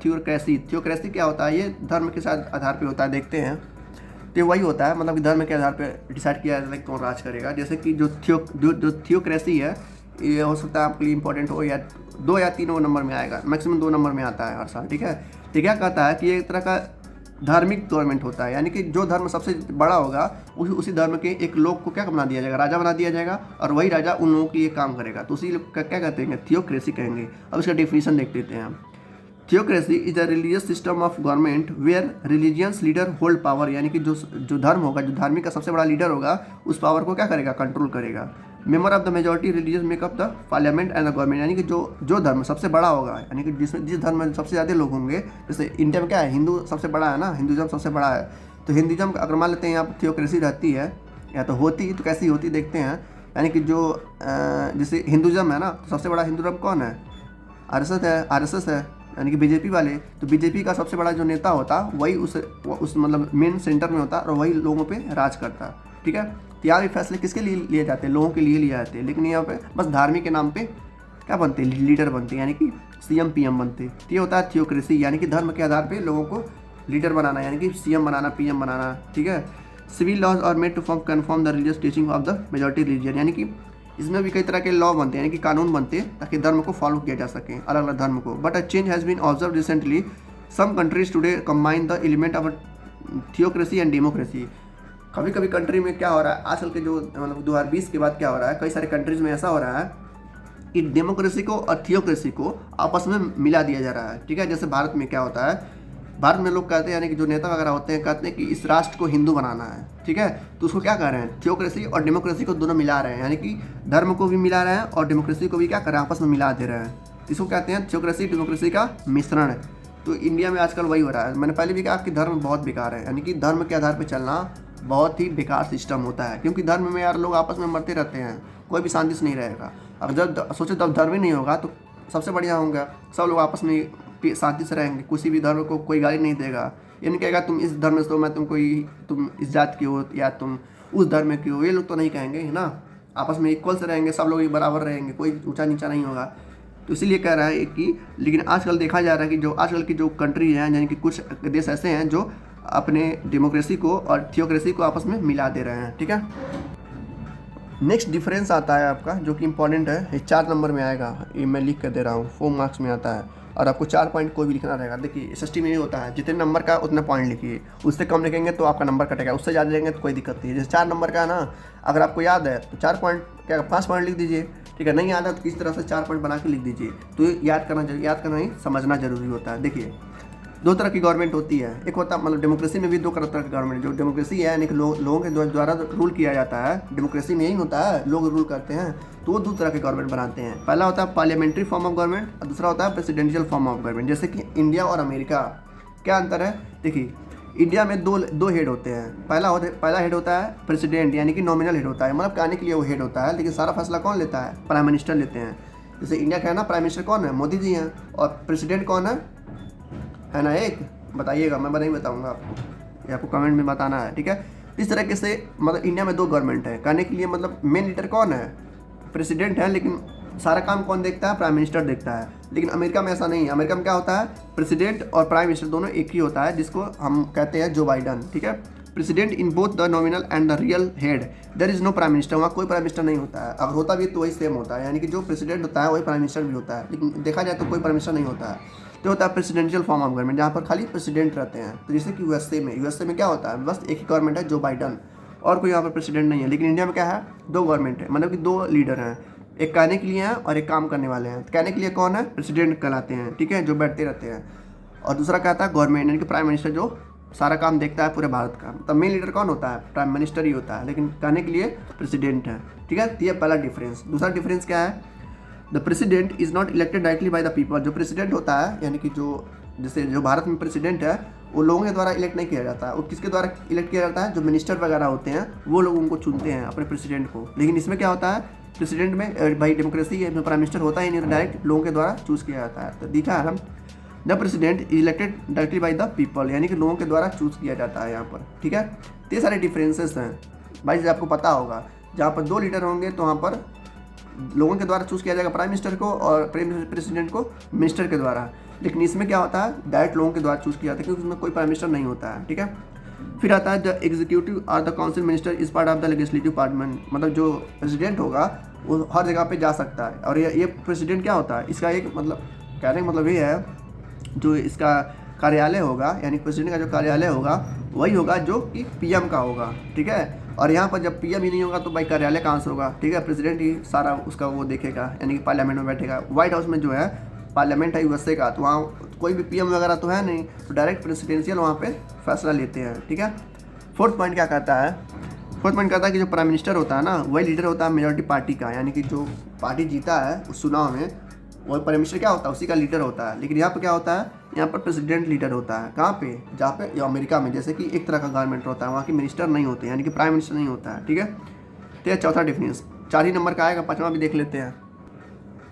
थियोक्रेसी। थियोक्रेसी क्या होता है, ये धर्म के साथ आधार पे होता है, देखते हैं। तो वही होता है, मतलब कि धर्म के आधार पे डिसाइड किया जाता है कौन राज करेगा। जैसे कि जो थियोक्रेसी है, ये हो सकता है आपके लिए इंपॉर्टेंट हो, या 2 या 3 नंबर में आएगा, मैक्सिमम 2 नंबर में आता है हर साल, ठीक है। तो क्या कहता है कि ये एक तरह का धार्मिक गवर्नमेंट होता है, यानी कि जो धर्म सबसे बड़ा होगा उसी धर्म के एक लोग को क्या बना दिया जाएगा, राजा बना दिया जाएगा, और वही राजा उन लोगों के लिए काम करेगा। तो उसी लोग का क्या कहते हैं, थियोक्रेसी कहेंगे। अब इसका डेफिनेशन देख लेते हैं हम। Theocracy is a religious system of government where religious leader hold power, यानी कि जो धर्म होगा, जो धार्मिक का सबसे बड़ा लीडर होगा, उस पावर को क्या करेगा, कंट्रोल करेगा। Member of the majority religious makeup the parliament and the government, यानी कि जो धर्म सबसे बड़ा होगा, यानी कि जिस धर्म में सबसे ज़्यादा लोग होंगे, जैसे इंडिया में क्या है, हिंदू सबसे बड़ा है ना, हिंदुज़म सबसे बड़ा है। तो हिंदुज़म अगर मान लेते हैं यहाँ पर थियोक्रेसी रहती है, या तो होती, तो कैसी होती देखते हैं। यानी कि जो जैसे हिंदुज़म है ना, तो सबसे बड़ा हिंदू धर्म कौन है, आरएसएस है, यानी कि बीजेपी वाले। तो बीजेपी का सबसे बड़ा जो नेता होता वही उस मतलब मेन सेंटर में होता और वही लोगों पे राज करता, ठीक है। तो यहाँ भी फैसले किसके लिए लिए जाते हैं, लोगों के लिए लिए जाते हैं। लेकिन यहाँ पे बस धार्मिक के नाम पे क्या बनते हैं, लीडर बनते हैं, यानी कि सीएम पीएम बनते हैं। तो ये होता है थियोक्रेसी, यानी कि धर्म के आधार पर लोगों को लीडर बनाना, यानी कि सीएम बनाना, पीएम बनाना, ठीक है। Civil laws are made to confirm the religious teaching of the majority religion, यानी कि इसमें भी कई तरह के लॉ बनते हैं, यानी कि कानून बनते हैं ताकि धर्म को फॉलो किया जा सके, अलग अलग धर्म को। But a change has been observe recently, some countries today combine the element of theocracy and democracy. कभी कभी कंट्री में क्या हो रहा है, आजकल के जो मतलब 2020 के बाद क्या हो रहा है, कई सारे कंट्रीज में ऐसा हो रहा है कि डेमोक्रेसी को और थियोक्रेसी को आपस में मिला दिया जा रहा है, ठीक है। जैसे भारत में क्या होता है, भारत में लोग कहते हैं, यानी कि जो नेता वगैरह होते हैं, कहते हैं कि इस राष्ट्र को हिंदू बनाना है, ठीक है। तो उसको क्या कर रहे हैं, थियोक्रेसी और डेमोक्रेसी को दोनों मिला रहे हैं, यानी कि धर्म को भी मिला रहे हैं और डेमोक्रेसी को भी क्या कर रहे हैं, आपस में मिला दे रहे हैं। इसको कहते हैं थियोक्रेसी डेमोक्रेसी का मिश्रण। तो इंडिया में आजकल वही हो रहा है। मैंने पहले भी कहा कि धर्म बहुत बेकार है, यानी कि धर्म के आधार पर चलना बहुत ही बेकार सिस्टम होता है, क्योंकि धर्म में यार लोग आपस में मरते रहते हैं, कोई भी शांति से नहीं रहेगा। अब जब सोचो तब धर्म ही नहीं होगा तो सबसे बढ़िया होगा, सब लोग आपस में शांति से रहेंगे, किसी भी धर्म को कोई गाली नहीं देगा। ये नहीं कहेगा तुम इस धर्म से हो, मैं तुम इस जात की हो या तुम उस धर्म की हो, ये लोग तो नहीं कहेंगे, है ना। आपस में इक्वल से रहेंगे, सब लोग बराबर रहेंगे, कोई ऊंचा नीचा नहीं होगा। तो इसीलिए कह रहा है कि लेकिन आजकल देखा जा रहा है कि जो आजकल की जो कंट्री हैं, यानी कि कुछ देश ऐसे हैं जो अपने डेमोक्रेसी को और थियोक्रेसी को आपस में मिला दे रहे हैं। ठीक है, नेक्स्ट डिफरेंस आता है आपका जो कि इंपॉर्टेंट है, ये 4 नंबर में आएगा, ये मैं लिख कर दे रहा हूँ, 4 मार्क्स में आता है और आपको 4 पॉइंट कोई भी लिखना रहेगा। देखिए एसएसटी में ये होता है, जितने नंबर का उतने पॉइंट लिखिए, उससे कम लिखेंगे तो आपका नंबर कटेगा, उससे ज़्यादा लिखेंगे तो कोई दिक्कत नहीं है। जैसे 4 नंबर का है ना, अगर आपको याद है तो 4 पॉइंट क्या 5 पॉइंट लिख दीजिए, ठीक है। नहीं याद है तो किसी तरह से 4 पॉइंट बना के लिख दीजिए। तो याद करना ही समझना जरूरी होता है। देखिए 2 तरह की गवर्नमेंट होती है, एक होता है मतलब डेमोक्रेसी में भी 2 तरह की गवर्नमेंट, जो डेमोक्रेसी है यानी कि लोगों के द्वारा रूल किया जाता है, डेमोक्रेसी में यही होता है, लोग रूल करते हैं, तो वो 2 तरह के गवर्नमेंट बनाते हैं। पहला होता है पार्लियामेंट्री फॉर्म ऑफ गवर्नमेंट और दूसरा होता है प्रेसिडेंशियल फॉर्म ऑफ गवर्नमेंट। जैसे कि इंडिया और अमेरिका, क्या अंतर है? देखिए इंडिया में दो हेड होते हैं। पहला हेड होता है प्रेसिडेंट, यानी कि नॉमिनल हेड होता है, मतलब कहने के लिए वो हेड होता है, लेकिन सारा फैसला कौन लेता है? प्राइम मिनिस्टर लेते हैं। जैसे इंडिया का है ना, प्राइम मिनिस्टर कौन है? मोदी जी हैं। और प्रेसिडेंट कौन है ना? एक बताइएगा, मैं नहीं बताऊंगा आपको, ये आपको कमेंट में बताना है। ठीक है, इस तरीके से मतलब इंडिया में 2 गवर्नमेंट है। कहने के लिए मतलब मेन लीडर कौन है? प्रेसिडेंट है, लेकिन सारा काम कौन देखता है? प्राइम मिनिस्टर देखता है। लेकिन अमेरिका में ऐसा नहीं है। अमेरिका में क्या होता है? प्रेसिडेंट और प्राइम मिनिस्टर दोनों एक ही होता है, जिसको हम कहते हैं जो बाइडन। ठीक है, president in both the nominal and the real head, there is no prime minister. वहाँ कोई प्राइम मिनिस्टर नहीं होता है, अगर होता भी तो वही सेम होता है, यानी कि जो प्रेसिडेंट होता है वही प्राइम मिनिस्टर भी होता है, लेकिन देखा जाए तो कोई प्राइम मिनिस्टर नहीं होता है। तो होता है प्रेसिडेंशियल फॉर्म ऑफ गवर्नमेंट, जहाँ पर खाली प्रेसिडेंट रहते हैं। तो जैसे कि यूएसए में क्या होता है? बस एक ही गवर्नमेंट है, जो बाइडन, और कोई यहाँ पर प्रेसिडेंट नहीं है। लेकिन इंडिया में क्या है? 2 गवर्नमेंट है, मतलब कि 2 लीडर हैं, एक कहने के लिए हैं और एक काम करने वाले हैं। कहने के लिए कौन है? प्रेसिडेंट कहलाते हैं, ठीक है, जो बैठते रहते हैं। और दूसरा कहता है गवर्नमेंट, यानी कि प्राइम मिनिस्टर, जो सारा काम देखता है पूरे भारत का। तब मेन लीडर कौन होता है? प्राइम मिनिस्टर ही होता है, लेकिन कहने के लिए प्रेसिडेंट है। ठीक है, तो ये पहला डिफरेंस। दूसरा डिफरेंस क्या है? The president is not elected directly by the people. जो प्रेसिडेंट होता है, यानी कि जो भारत में प्रेसिडेंट है, वो लोगों के द्वारा इलेक्ट नहीं किया जाता है। वो किसके द्वारा इलेक्ट किया जाता है? जो मिनिस्टर वगैरह होते हैं, वो लोग उनको चुनते हैं, अपने प्रेसिडेंट को। लेकिन इसमें क्या होता है? प्रेसिडेंट में भाई डेमोक्रेसी है, प्राइम मिनिस्टर होता ही नहीं, डायरेक्ट लोगों के द्वारा चूज़ किया जाता है। तो देखा है हम, the president is elected directly by the people, यानी कि लोगों के द्वारा चूज़ किया जाता है यहाँ पर। ठीक है, तो ये सारे डिफरेंसेस हैं भाई, जैसे आपको पता होगा, जहाँ पर 2 लीडर होंगे तो वहाँ पर लोगों के द्वारा चूज़ किया जाएगा प्राइम मिनिस्टर को, और प्रेसिडेंट को मिनिस्टर के द्वारा। लेकिन इसमें क्या होता है? डायरेक्ट लोगों के द्वारा चूज़ किया जाता है, क्योंकि उसमें कोई प्राइम मिनिस्टर नहीं होता है। ठीक है, फिर आता है द एग्जीक्यूटिव और the council minister is part of the legislative department, मतलब जो प्रेसिडेंट होगा वो हर जगह पे जा सकता है। और ये प्रेसिडेंट क्या होता है? इसका एक मतलब कहने का मतलब ये है, जो इसका कार्यालय होगा, यानी प्रेसिडेंट का जो कार्यालय होगा वही होगा जो कि पीएम का होगा। ठीक है, और यहाँ पर जब पीएम ही नहीं होगा तो भाई कार्यालय कहाँ से होगा? ठीक है, प्रेसिडेंट ही सारा उसका वो देखेगा, यानी कि पार्लियामेंट में बैठेगा। व्हाइट हाउस में जो है पार्लियामेंट है यूएसए का, तो वहाँ कोई भी पीएम वगैरह तो है नहीं, तो डायरेक्ट प्रेसिडेंशियल वहाँ पे फैसला लेते हैं। ठीक है, फोर्थ पॉइंट क्या कहता है? फोर्थ पॉइंट कहता है कि जो प्राइम मिनिस्टर होता है ना, वही लीडर होता है मेजॉरिटी पार्टी का, यानी कि जो पार्टी जीता है उस चुनाव में, वही प्राइम मिनिस्टर क्या होता है? उसी का लीडर होता है। लेकिन यहाँ पर क्या होता है? यहाँ पर प्रेसिडेंट लीडर होता है। कहाँ पे? जहाँ पे या अमेरिका में, जैसे कि एक तरह का गवर्नमेंट होता है, वहाँ की मिनिस्टर नहीं होते, यानी कि प्राइम मिनिस्टर नहीं होता है। ठीक है, तो यह चौथा डिफरेंस। 4 ही नंबर का आएगा, 5वां भी देख लेते हैं।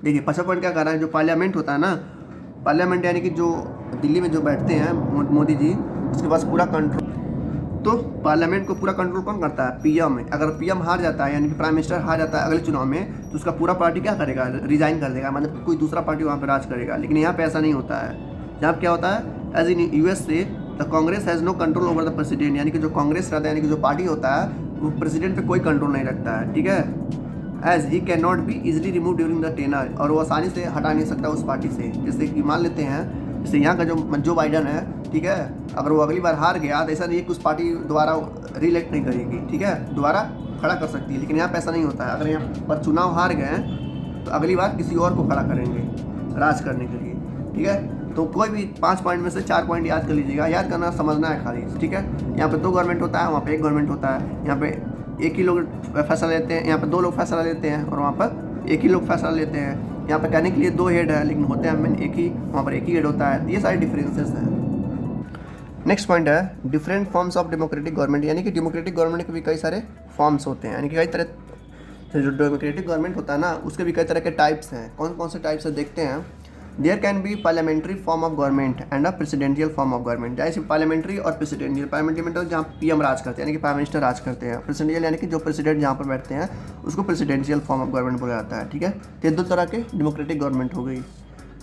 देखिए 5वां पॉइंट क्या कर रहा है? जो पार्लियामेंट होता है ना, पार्लियामेंट यानी कि जो दिल्ली में जो बैठते हैं मोदी जी, उसके पास पूरा कंट्रोल। तो पार्लियामेंट को पूरा कंट्रोल कौन करता है? पीएम। अगर पीएम हार जाता है, यानी कि प्राइम मिनिस्टर हार जाता है अगले चुनाव में, तो उसका पूरा पार्टी क्या करेगा? रिजाइन कर देगा, मतलब कोई दूसरा पार्टी वहाँ पर राज करेगा। लेकिन यहाँ पे ऐसा नहीं होता है। यहाँ पर क्या होता है? As in USA the Congress has no control over the president, यानी कि जो कांग्रेस रहता है, यानी कि जो पार्टी होता है, वो प्रेसिडेंट पे कोई कंट्रोल नहीं रखता है। ठीक है, as he can not be easily remove during the tenure, और वो आसानी से हटा नहीं सकता उस पार्टी से। जैसे कि मान लेते हैं, जैसे यहाँ का जो बाइडन है, ठीक है, अगर वो अगली बार हार गया तो ऐसा नहीं है कि उस पार्टी दोबारा रीइलेक्ट नहीं करेगी। ठीक है, दोबारा खड़ा कर सकती है। लेकिन यहाँ पे ऐसा नहीं होता है। अगर यहाँ पर चुनाव हार गए तो अगली बार किसी और को खड़ा करेंगे राज करने के लिए। ठीक है, तो कोई भी 5 पॉइंट में से 4 पॉइंट याद कर लीजिएगा, याद करना समझना है खाली। ठीक है, यहाँ पे 2 गवर्नमेंट होता है, वहाँ पे 1 गवर्नमेंट होता है। यहाँ पे एक ही लोग फैसला लेते हैं, यहाँ पे 2 लोग फैसला लेते हैं, और वहाँ पर एक ही लोग फैसला लेते हैं। यहाँ पे कहने के लिए 2 हेड है, लेकिन होते हैं एक ही, वहाँ पर एक ही हेड होता है। ये सारे डिफरेंसेस हैं। नेक्स्ट पॉइंट है different forms of democratic government, यानी कि डेमोक्रेटिक गवर्नमेंट के भी कई सारे फॉर्म्स होते हैं, यानी कि कई तरह जो डेमोक्रेटिक गवर्नमेंट होता है ना, उसके भी कई तरह के टाइप्स हैं। कौन कौन से टाइप्स है देखते हैं। There can be parliamentary form of government and a presidential form of government. जैसे पार्लियामेंट्री और प्रेसिडेंशियल, पार्लियामेंट्री में तो जहाँ पीएम राज करते हैं यानी कि प्राइम मिनिस्टर राज करते हैं, प्रेसिडेंशियल यानी कि जो प्रेसिडेंट जहाँ पर बैठते हैं उसको प्रेसिडेंशियल फॉर्म ऑफ गवर्नमेंट बोला जाता है। ठीक है, तो दो तरह के डेमोक्रेटिक गवर्नमेंट हो गई।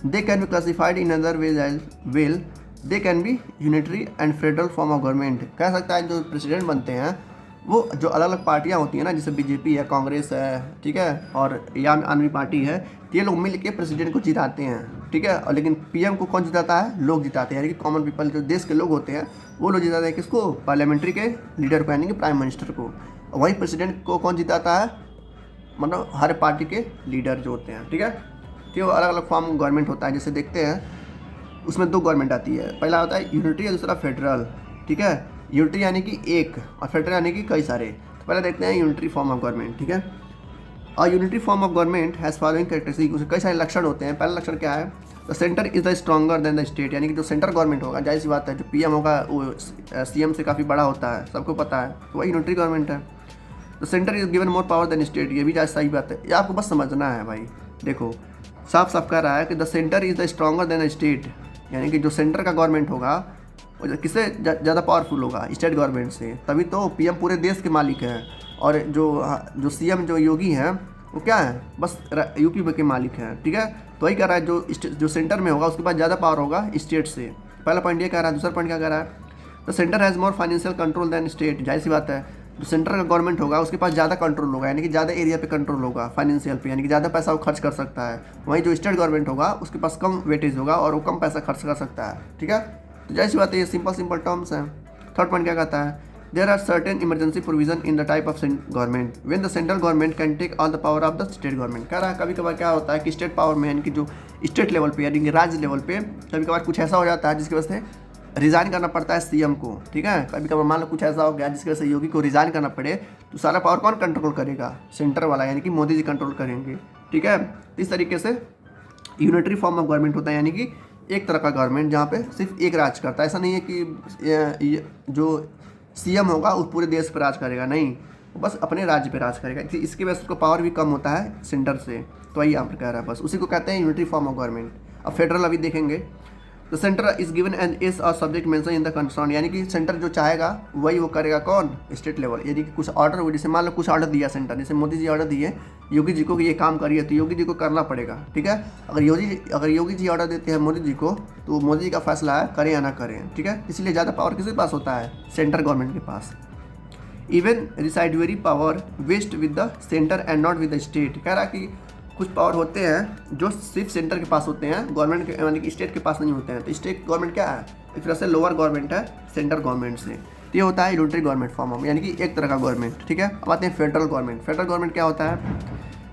They can be classified in other well they can be unitary and federal form of government. कह सकता है जो प्रेसिडेंट बनते हैं वो जो अलग अलग पार्टियां होती हैं ना, जैसे बीजेपी है, कांग्रेस है, ठीक है, और आम आदमी पार्टी है, ये लोग मिल के प्रेसिडेंट को जिताते हैं। ठीक है, और लेकिन पीएम को कौन जिताता है? लोग जिताते हैं, यानी कि कॉमन पीपल, जो देश के लोग होते हैं वो लोग जिताते हैं। किसको? पार्लियामेंट्री के लीडर को, यानी कि प्राइम मिनिस्टर को। वही प्रेसिडेंट को कौन जिताता है? मतलब हर पार्टी के लीडर जो होते हैं। ठीक है, तो अलग अलग फॉर्म गवर्नमेंट होता है। जैसे देखते हैं उसमें दो गवर्नमेंट आती है, पहला होता है यूनिटरी और दूसरा फेडरल। ठीक है, यूनिटरी यानी कि एक और फेडरल यानी कि कई सारे। तो पहले देखते हैं यूनिटरी फॉर्म ऑफ गवर्नमेंट। ठीक है, और unitary form of government has following characteristic, उसके कई सारे लक्षण होते हैं। पहला लक्षण क्या है? The centre is the stronger than the state, यानी कि जो सेंटर गवर्नमेंट होगा, जाहिर सी बात है, जो पीएम होगा वो सीएम से काफ़ी बड़ा होता है, सबको पता है, तो वही यूनिटरी गवर्नमेंट है। तो centre is given more power than state, ये भी जाहिर सही बात है, ये आपको बस समझना है भाई। देखो साफ साफ कह रहा है कि the centre is the stronger than the state, यानी कि जो सेंटर का गवर्नमेंट होगा वो किससे ज़्यादा पावरफुल होगा? स्टेट गवर्नमेंट से। तभी तो पीएम पूरे देश के मालिक हैं, और जो सीएम जो योगी हैं वो क्या है? बस यूपी के मालिक हैं। ठीक है, तो वही कह रहा है जो सेंटर में होगा उसके पास ज़्यादा पावर होगा स्टेट से। पहला पॉइंट ये कह रहा है। दूसरा पॉइंट क्या कह रहा है? The centre has more financial control than state, जाहिर सी बात है, जो सेंटर का गवर्नमेंट होगा उसके पास ज़्यादा कंट्रोल होगा, यानी कि ज़्यादा एरिया पे कंट्रोल होगा फाइनेंशियल पे, यानी कि ज़्यादा पैसा वो खर्च कर सकता है। वहीं जो स्टेट गवर्नमेंट होगा उसके पास कम वेटेज होगा और वो कम पैसा खर्च कर सकता है। ठीक है, तो जैसी बात है, ये सिंपल टर्म्स हैं। थर्ड पॉइंट क्या कहता है? There are certain emergency provision in the type of government when the central government can take all the power of the state government. कह रहा है कभी कभार क्या होता है कि स्टेट पावर में, यानी कि जो स्टेट लेवल पे यानी कि राज्य लेवल पे कभी कभार कुछ ऐसा हो जाता है जिसकी वजह से रिज़ाइन करना पड़ता है सीएम को। ठीक है, कभी कभार मान लो कुछ ऐसा हो गया जिसकी वजह से योगी को रिज़ाइन करना पड़े, तो सारा पावर कौन कंट्रोल करेगा? सेंटर वाला, यानी कि मोदी जी कंट्रोल करेंगे। ठीक है, इस तरीके से यूनिटरी फॉर्म ऑफ गवर्नमेंट होता है, यानी कि एक तरह का गवर्नमेंट जहाँ पे सिर्फ एक राज करता है। ऐसा नहीं है कि जो सीएम होगा उस पूरे देश पर राज करेगा, नहीं, वो बस अपने राज्य पे राज करेगा। इसकी वजह से उसको पावर भी कम होता है सेंटर से, तो वही यहाँ पर कह रहा है, बस उसी को कहते हैं यूनिटरी फॉर्म ऑफ गवर्नमेंट। अब फेडरल अभी देखेंगे। The centre is given and is a subject mention in the concern, यानी कि सेंटर जो चाहेगा वही वो करेगा। कौन? स्टेट लेवल, यानी कि कुछ ऑर्डर हुए, जैसे मान लो कुछ ऑर्डर दिया सेंटर, जैसे मोदी जी ऑर्डर दिए योगी जी को कि ये काम करिए, तो योगी जी को करना पड़ेगा। ठीक है, अगर योगी जी ऑर्डर देते हैं मोदी जी को, तो मोदी जी का फैसला है करें या ना करें। ठीक है, इसलिए ज़्यादा पावर किसके पास होता है? सेंटर गवर्नमेंट के पास। Even residuary power vests with the centre and not with the state. कह रहा कि कुछ पावर होते हैं जो सिर्फ सेंटर के पास होते हैं, गवर्नमेंट के यानी कि स्टेट के पास नहीं होते हैं। तो स्टेट गवर्नमेंट क्या है? एक तरह से लोअर गवर्नमेंट है सेंटर गवर्नमेंट से। तो ये होता है यूनिटरी गवर्नमेंट फॉर्म ऑफ, यानी कि एक तरह का गवर्नमेंट। ठीक है, अब आते हैं फेडरल गवर्नमेंट। फेडरल गवर्नमेंट क्या होता है?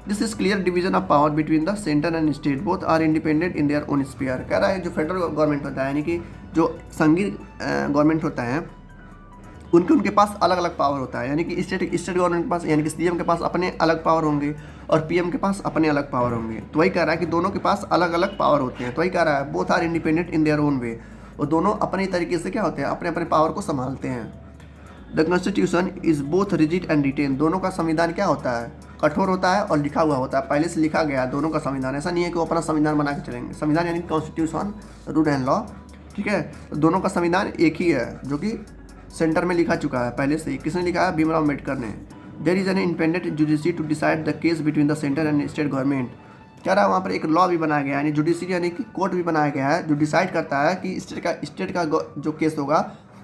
This is clear division of power between the centre and state, both are independent in their own sphere. कह रहा है जो फेडरल गवर्नमेंट होता है, यानी कि जो संघीय गवर्नमेंट होता है, उनके पास अलग अलग पावर होता है, यानी कि स्टेट गवर्नमेंट के पास, यानी कि सीएम के पास अपने अलग पावर होंगे और पीएम के पास अपने अलग पावर होंगे। तो वही कह रहा है कि दोनों के पास अलग अलग पावर होते हैं। तो वही कह रहा है both are independent in their own way, और दोनों अपने तरीके से क्या होते हैं? अपने अपने पावर को संभालते हैं। The constitution is both rigid and written, दोनों का संविधान क्या होता है? कठोर होता है और लिखा हुआ होता है, पहले से लिखा गया दोनों का संविधान। ऐसा नहीं है कि वो अपना संविधान बना के चलेंगे। संविधान यानी कॉन्स्टिट्यूशन, रूल एंड लॉ। ठीक है, तो दोनों का संविधान एक ही है, जो कि सेंटर में लिखा चुका है पहले से ही। किसने लिखा है? भीमराव अम्बेडकर ने। There is an independent judiciary to decide the case between the centre and state government. क्या रहा, वहाँ पर एक लॉ भी बनाया गया है, यानी जुडिशरी यानी कि कोर्ट भी बनाया गया है, जो डिसाइड करता है कि स्टेट का जो केस होगा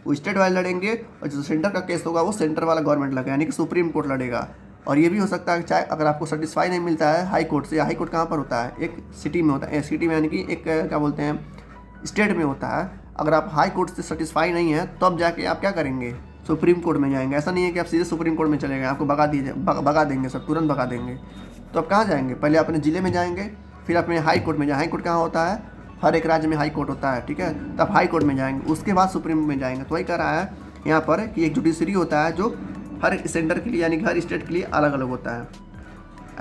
वो स्टेट वाले लड़ेंगे, और जो सेंटर का केस होगा वो सेंटर वाला गवर्नमेंट लड़ेगा, यानी कि सुप्रीम कोर्ट लड़ेगा। और ये भी हो सकता है चाहे अगर आपको सेटिस्फाई नहीं मिलता है हाई कोर्ट से, हाई कोर्ट कहाँ पर होता है? एक सिटी में होता है, सिटी में यानी कि एक क्या बोलते हैं, स्टेट में होता है। अगर आप हाई कोर्ट से सेटिस्फाई नहीं है तब जाके आप क्या करेंगे? सुप्रीम कोर्ट में जाएंगे। ऐसा नहीं है कि आप सीधे सुप्रीम कोर्ट में चले गए, आपको भगा देंगे, सब तुरंत भगा देंगे। तो आप कहाँ जाएंगे? पहले अपने ज़िले में जाएंगे, फिर अपने हाई कोर्ट में जाएंगे। हाई कोर्ट कहाँ होता है? हर एक राज्य में हाई कोर्ट होता है। ठीक है, तो आप हाई कोर्ट में जाएंगे, उसके बाद सुप्रीम में जाएंगे। तो वही कह रहा है यहाँ पर कि एक जुडिशरी होता है जो हर सेंटर के लिए यानी कि हर स्टेट के लिए अलग अलग होता है।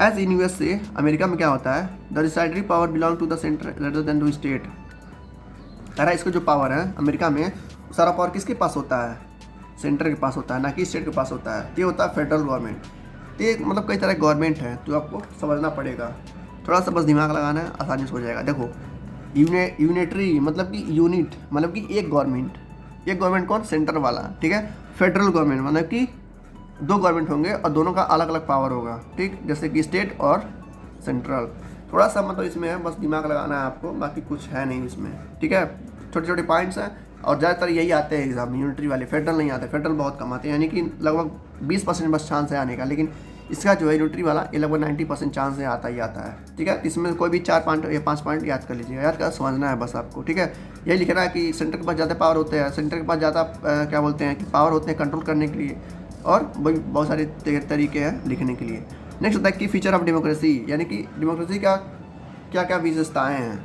एज इन यूएसए, अमेरिका में क्या होता है? The residuary power belong to the centre rather than to state. कह रहा है इसका जो पावर है अमेरिका में, सारा पावर किसके पास होता है? सेंटर के पास होता है, ना कि स्टेट के पास होता है। ये होता है फेडरल गवर्नमेंट। ये मतलब कई तरह के गवर्नमेंट है, तो आपको समझना पड़ेगा, थोड़ा सा बस दिमाग लगाना है, आसानी से हो जाएगा। देखो यूनिटरी मतलब कि यूनिट मतलब कि एक गवर्नमेंट कौन, सेंटर वाला, ठीक है। फेडरल गवर्नमेंट मतलब कि दो गवर्नमेंट होंगे और दोनों का अलग अलग पावर होगा, ठीक, जैसे कि स्टेट और सेंट्रल। थोड़ा सा मतलब इसमें है, बस दिमाग लगाना है आपको, बाकी कुछ है नहीं इसमें, ठीक है। छोटे छोटे पॉइंट्स हैं और ज़्यादातर यही आते हैं एग्जाम में, यूनिटरी वाले। फेडरल नहीं आते, फेडरल बहुत कम आते हैं, यानी कि लगभग 20% बस चांस है आने का, लेकिन इसका जो है यूनिटरी वाला ये लगभग 90% चांस है आता ही आता है, ठीक है। इसमें कोई भी 4 पॉइंट या 5 पॉइंट याद कर लीजिएगा, याद कर समझना है बस आपको, ठीक है। यही लिखना है कि सेंटर के पास ज़्यादा पावर होते हैं, सेंटर के पास ज़्यादा क्या बोलते हैं कि पावर होते हैं कंट्रोल करने के लिए, और वही बहुत सारे तरीके हैं लिखने के लिए। नेक्स्ट होता है की फीचर ऑफ डेमोक्रेसी, यानी कि डेमोक्रेसी का क्या क्या विशेषताएँ हैं।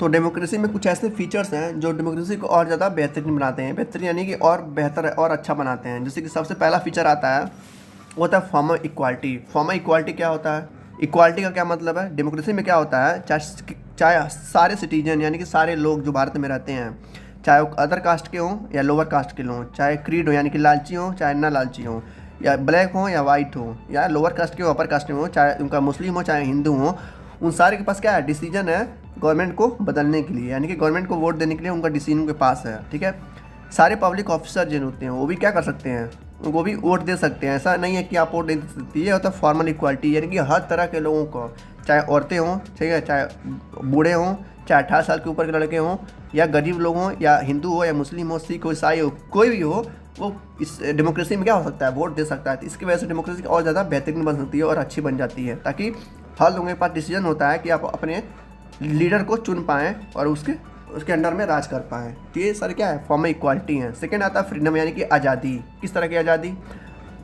तो डेमोक्रेसी में कुछ ऐसे फीचर्स हैं जो डेमोक्रेसी को और ज़्यादा बेहतरीन बनाते हैं, बेहतरीन यानी कि और बेहतर और अच्छा बनाते हैं। जैसे कि सबसे पहला फीचर आता है वो होता है form of equality. Form of equality क्या होता है, इक्वालिटी का क्या मतलब है, डेमोक्रेसी में क्या होता है, चाहे सारे सिटीजन यानी कि सारे लोग जो भारत में रहते हैं, चाहे वो अदर कास्ट के हों या लोअर कास्ट के हों, चाहे क्रीड हो यानी कि लालची हों चाहे ना लालची हों, या ब्लैक हो या वाइट हो, या लोअर कास्ट के हो अपर कास्ट में हो, चाहे उनका मुस्लिम हो चाहे हिंदू हो, उन सारे के पास क्या है, डिसीजन है गवर्नमेंट को बदलने के लिए, यानी कि गवर्नमेंट को वोट देने के लिए उनका डिसीजन उनके पास है, ठीक है। सारे पब्लिक ऑफिसर जो होते हैं वो भी क्या कर सकते हैं, वो भी वोट दे सकते हैं। ऐसा नहीं है कि आप वोट दे सकते, ये होता है फॉर्मल इक्वालिटी, यानी कि हर तरह के लोगों को, चाहे औरतें हों, ठीक है, चाहे बूढ़े हों, चाहे 18 साल के ऊपर के लड़के हों, या गरीब लोग हों, या हिंदू हो या मुस्लिम हो, सिख हो, ईसाई हो, कोई भी हो, वो इस डेमोक्रेसी में क्या हो सकता है, वोट दे सकता है। तो इसकी वजह से डेमोक्रेसी और ज़्यादा बेहतरीन बन सकती है और अच्छी बन जाती है, ताकि हर लोगों के पास डिसीजन होता है कि आप अपने लीडर को चुन पाएँ और उसके अंडर में राज कर पाएँ। तो ये सारे क्या है, फॉर्म ऑफ इक्वालिटी है। सेकेंड आता है फ्रीडम, यानी कि आज़ादी। किस तरह की आज़ादी,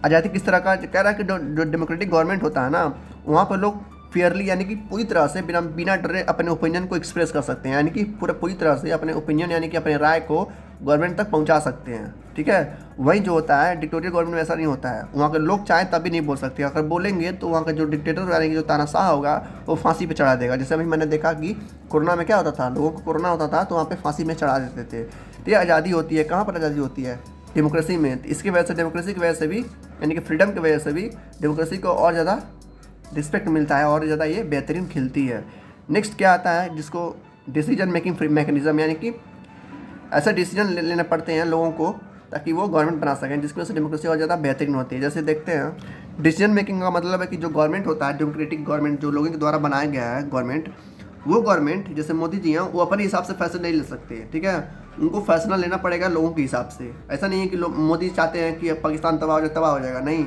आज़ादी किस तरह का, कह रहा है कि जो डेमोक्रेटिक गवर्नमेंट होता है ना, वहाँ पर लोग फेयरली यानी कि पूरी तरह से बिना डरे अपने ओपिनियन को एक्सप्रेस कर सकते हैं, यानी कि पूरी तरह से अपने ओपिनियन यानी कि अपने राय को गवर्नमेंट तक पहुंचा सकते हैं, ठीक है। वही जो होता है डिक्टेटोरियल गवर्नमेंट में ऐसा नहीं होता है, वहाँ के लोग चाहें तभी नहीं बोल सकते, अगर बोलेंगे तो वहाँ का जो डिक्टेटर यानी कि जो तानाशाह होगा वो फांसी पे चढ़ा देगा। जैसे अभी मैंने देखा कि कोरोना में क्या होता था, लोगों को कोरोना होता था तो वहाँ पे फांसी में चढ़ा देते थे। तो ये आज़ादी होती है, कहाँ पर आज़ादी होती है, डेमोक्रेसी में। तो इसकी वजह से डेमोक्रेसी की वजह से भी यानी कि फ्रीडम की वजह से भी डेमोक्रेसी को और ज़्यादा रिस्पेक्ट मिलता है और ज़्यादा ये बेहतरीन खिलती है। नेक्स्ट क्या आता है, जिसको डिसीजन मेकिंग मैकेनिज्म, यानी कि ऐसे डिसीजन लेने पड़ते हैं लोगों को ताकि वो गवर्नमेंट बना सकें, जिसकी वजह से डेमोक्रेसी और ज़्यादा बेहतरीन होती है। जैसे देखते हैं डिसीजन मेकिंग का मतलब है कि जो गवर्नमेंट होता है, डेमोक्रेटिक गवर्नमेंट जो लोगों के द्वारा बनाया गया है गवर्नमेंट, वो गवर्नमेंट जैसे मोदी जी हैं वो अपने हिसाब से फैसले नहीं ले सकते, ठीक है। उनको फैसला लेना पड़ेगा लोगों के हिसाब से। ऐसा नहीं है कि मोदी चाहते हैं कि पाकिस्तान तबाह हो जाएगा, नहीं,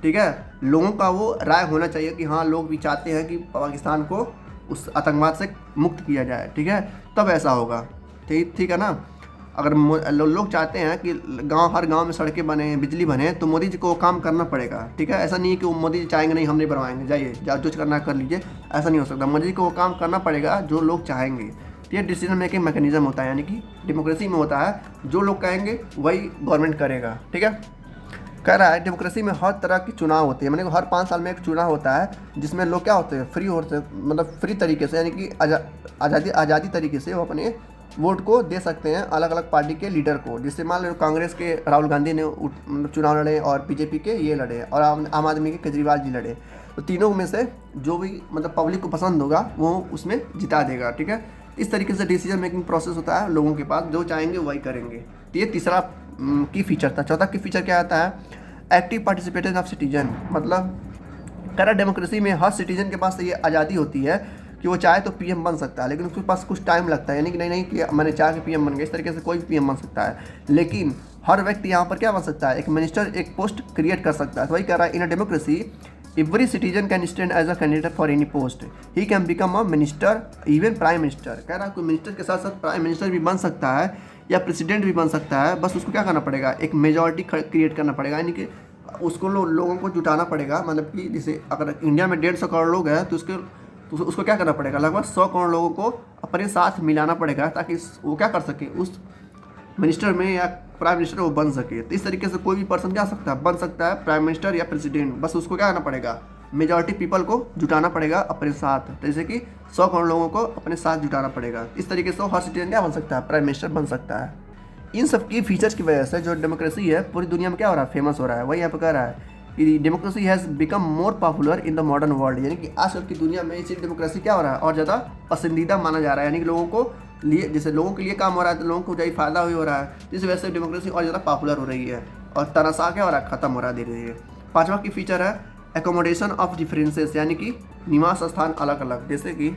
ठीक है। लोगों का वो राय होना चाहिए कि हाँ लोग भी चाहते हैं कि पाकिस्तान को उस आतंकवाद से मुक्त किया जाए, ठीक है, तब ऐसा होगा, ठीक है ना। अगर लोग चाहते हैं कि हर गांव में सड़कें बने, बिजली बने, तो मोदी जी को काम करना पड़ेगा, ठीक है। ऐसा नहीं है कि मोदी जी चाहेंगे नहीं हम नहीं बनवाएंगे, जाइए जो करना कर लीजिए, ऐसा नहीं हो सकता। मोदी जी को वो काम करना पड़ेगा जो लोग चाहेंगे। तो ये डिसीजन मेकिंग मैकेनिज्म होता है, यानी कि डेमोक्रेसी में होता है जो लोग कहेंगे वही गवर्नमेंट करेगा, ठीक है। कह रहा है डेमोक्रेसी में हर तरह की चुनाव होती है, मतलब हर 5 साल में एक चुनाव होता है जिसमें लोग क्या होते हैं, फ्री होते हैं, मतलब फ्री तरीके से, यानी कि आज़ादी तरीके से वो अपने वोट को दे सकते हैं अलग अलग पार्टी के लीडर को। जिससे मान लो कांग्रेस के राहुल गांधी ने चुनाव लड़े और बीजेपी के ये लड़े और आम आदमी के केजरीवाल जी लड़े, तो तीनों में से जो भी मतलब पब्लिक को पसंद होगा वो उसमें जिता देगा, ठीक है। इस तरीके से डिसीजन मेकिंग प्रोसेस होता है लोगों के पास, जो चाहेंगे वही करेंगे। तो ये तीसरा की फीचर था। चौथा की फीचर क्या आता है, एक्टिव पार्टिसिपेशन ऑफ सिटीजन। मतलब कह रहा डेमोक्रेसी में हर सिटीजन के पास ये आज़ादी होती है कि वो चाहे तो पीएम बन सकता है, लेकिन उसके पास कुछ टाइम लगता है, यानी कि नहीं कि मैंने चाह के पीएम बन गया, इस तरीके से कोई भी पीएम बन सकता है। लेकिन हर व्यक्ति यहाँ पर क्या बन सकता है, एक मिनिस्टर एक पोस्ट क्रिएट कर सकता है। तो वही कह रहा है in a democracy every citizen can stand as a candidate for any post, he can become a minister, even prime minister. कह रहा है कोई मिनिस्टर के साथ साथ प्राइम मिनिस्टर भी बन सकता है या प्रेसिडेंट भी बन सकता है, बस उसको क्या करना पड़ेगा, एक मेजॉरिटी क्रिएट करना पड़ेगा, यानी कि उसको लोगों को जुटाना पड़ेगा। मतलब कि जैसे अगर इंडिया में 150 करोड़ लोग हैं तो उसको क्या करना पड़ेगा, लगभग 100 करोड़ लोगों को अपने साथ मिलाना पड़ेगा ताकि वो क्या कर सके, उस मिनिस्टर में या प्राइम मिनिस्टर वो बन सके। तो इस तरीके से कोई भी पर्सन क्या बन सकता है प्राइम मिनिस्टर या प्रेसिडेंट, बस उसको क्या करना पड़ेगा, मेजॉरिटी पीपल को जुटाना पड़ेगा अपने साथ। जैसे कि 100 करोड़ लोगों को अपने साथ जुटाना पड़ेगा। इस तरीके से हर सिटीजन क्या बन सकता है, प्राइम मिनिस्टर बन सकता है। इन सब की फीचर्स की वजह से जो डेमोक्रेसी है पूरी दुनिया में क्या हो रहा है, फेमस हो रहा है। वही यहाँ पर कह रहा है democracy has become more popular in the modern world, यानी कि आजकल की दुनिया में इसी डेमोक्रेसी क्या हो रहा है और ज़्यादा पसंदीदा माना जा रहा है, यानी कि लोगों को लिए जैसे लोगों के लिए काम हो रहा है तो लोगों को ज़्यादा फ़ायदा हो रहा है, जिस वजह से डेमोक्रेसी और ज़्यादा पॉपुलर हो रही है और तनासा क्या हो रहा है, ख़त्म हो रहा है धीरे धीरे। पाँचवा की फीचर है एकोमोडेशन ऑफ डिफरेंसेस, यानी कि निवास स्थान अलग अलग, जैसे कि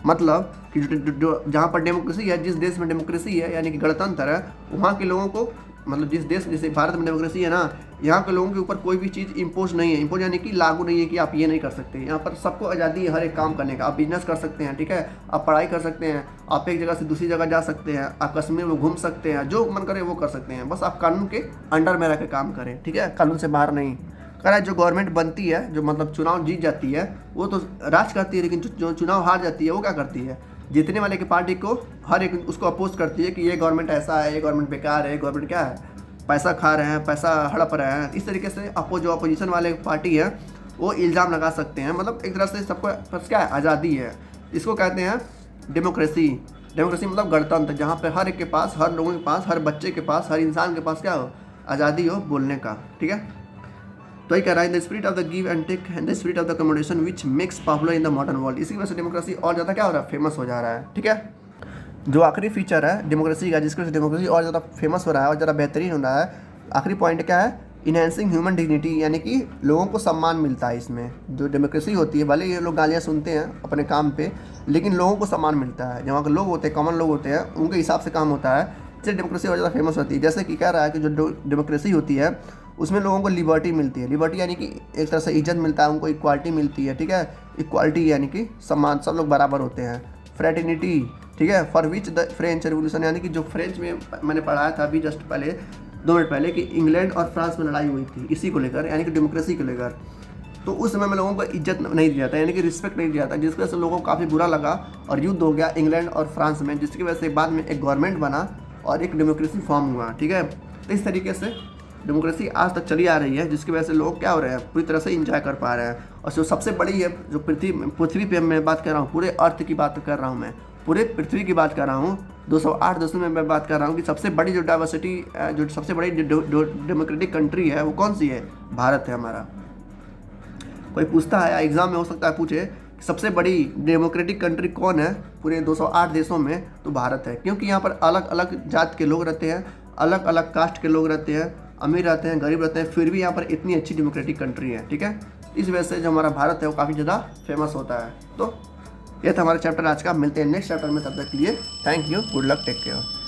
मतलब कि जो जहाँ पर डेमोक्रेसी है, जिस देश में डेमोक्रेसी है यानी कि गणतंत्र है, वहाँ के लोगों को मतलब जिस देश जैसे भारत में डेमोक्रेसी है ना, यहाँ के लोगों के ऊपर कोई भी चीज़ इम्पोज नहीं है, इम्पोज यानी कि लागू नहीं है कि आप ये नहीं कर सकते। यहाँ पर सबको आज़ादी है हर एक काम करने का। आप बिजनेस कर सकते हैं, ठीक है, आप पढ़ाई कर सकते हैं, आप एक जगह से दूसरी जगह जा सकते हैं, आप कश्मीर में घूम सकते हैं, जो मन करे वो कर सकते हैं, बस आप कानून के अंडर में रह के काम करें, ठीक है, कानून से बाहर नहीं। कह रहा है जो गवर्नमेंट बनती है, जो मतलब चुनाव जीत जाती है, वो तो राज करती है, लेकिन जो चुनाव हार जाती है वो क्या करती है, जीतने वाले की पार्टी को हर एक उसको अपोज करती है कि ये गवर्नमेंट ऐसा है, ये गवर्नमेंट बेकार है, गवर्नमेंट क्या है, पैसा खा रहे हैं, पैसा हड़प रहे हैं। इस तरीके से जो अपोजिशन वाले पार्टी है वो इल्ज़ाम लगा सकते हैं। मतलब एक तरह से सबको बस क्या है, आज़ादी है। इसको कहते हैं डेमोक्रेसी। डेमोक्रेसी मतलब गणतंत्र, जहाँ पे हर एक के पास, हर लोगों के पास, हर बच्चे के पास, हर इंसान के पास क्या हो, आज़ादी हो बोलने का, ठीक है। तो ये कह रहा है the spirit of the give and take and the spirit of the accommodation which makes popular in the modern world. इसी वजह से डेमोक्रेसी और ज़्यादा क्या हो रहा है, फेमस हो जा रहा है, ठीक है। जो आखिरी फीचर है डेमोक्रेसी का, जिसकी वजह से डेमोक्रेसी और ज़्यादा फेमस हो रहा है और ज़्यादा बेहतरीन हो रहा है, आखिरी पॉइंट क्या है, इनहेंसिंग ह्यूमन डिग्निटी, यानी कि लोगों को सम्मान मिलता है इसमें। जो डेमोक्रेसी होती है, भले ये लोग गालियाँ सुनते हैं अपने काम पे, लेकिन लोगों को सम्मान मिलता है। जहाँ के लोग होते हैं, कॉमन लोग होते हैं, उनके हिसाब से काम होता है, इससे डेमोक्रेसी और ज़्यादा फेमस होती है। जैसे कि कह रहा है कि जो डेमोक्रेसी होती है उसमें लोगों को लिबर्टी मिलती है। लिबर्टी यानी कि एक तरह से इज्जत मिलता है, उनको इक्वालिटी मिलती है, ठीक है। इक्वालिटी यानी कि सम्मान, सब लोग बराबर होते हैं। फ्रेटर्निटी, ठीक है, for which the French revolution, यानी कि जो फ्रेंच में मैंने पढ़ाया था अभी जस्ट पहले 2 मिनट पहले कि इंग्लैंड और फ्रांस में लड़ाई हुई थी इसी को लेकर, यानी कि डेमोक्रेसी को लेकर। तो उस समय में लोगों को इज्जत नहीं दिया जाता, यानी कि रिस्पेक्ट नहीं दिया जाता, जिसकी वजह से लोगों को काफ़ी बुरा लगा और युद्ध हो गया इंग्लैंड और फ्रांस में, जिसकी वजह से बाद में एक गवर्नमेंट बना और एक डेमोक्रेसी फॉर्म हुआ, ठीक है। तो इस तरीके से डेमोक्रेसी आज तक चली आ रही है, जिसकी वजह से लोग क्या हो रहे हैं, पूरी तरह से इंजॉय कर पा रहे हैं। और जो सबसे बड़ी है, जो पृथ्वी पे मैं बात कर रहा हूँ, पूरे अर्थ की बात कर रहा हूँ, मैं पूरे पृथ्वी की बात कर रहा हूँ, 208 देशों में मैं बात कर रहा हूँ कि सबसे बड़ी जो डाइवर्सिटी, जो सबसे बड़ी डेमोक्रेटिक कंट्री है वो कौन सी है, भारत है हमारा। कोई पूछता है या एग्जाम में हो सकता है पूछे कि सबसे बड़ी डेमोक्रेटिक कंट्री कौन है पूरे 208 देशों में, तो भारत है। क्योंकि यहाँ पर अलग अलग जात के लोग रहते हैं, अलग अलग कास्ट के लोग रहते हैं, अमीर रहते हैं, गरीब रहते हैं, फिर भी यहाँ पर इतनी अच्छी डेमोक्रेटिक कंट्री है, ठीक है। इस वजह से जो हमारा भारत है वो काफ़ी ज़्यादा फेमस होता है। तो ये था हमारा चैप्टर आज का। मिलते हैं नेक्स्ट चैप्टर में, तब तक के लिए thank you, good luck, take care.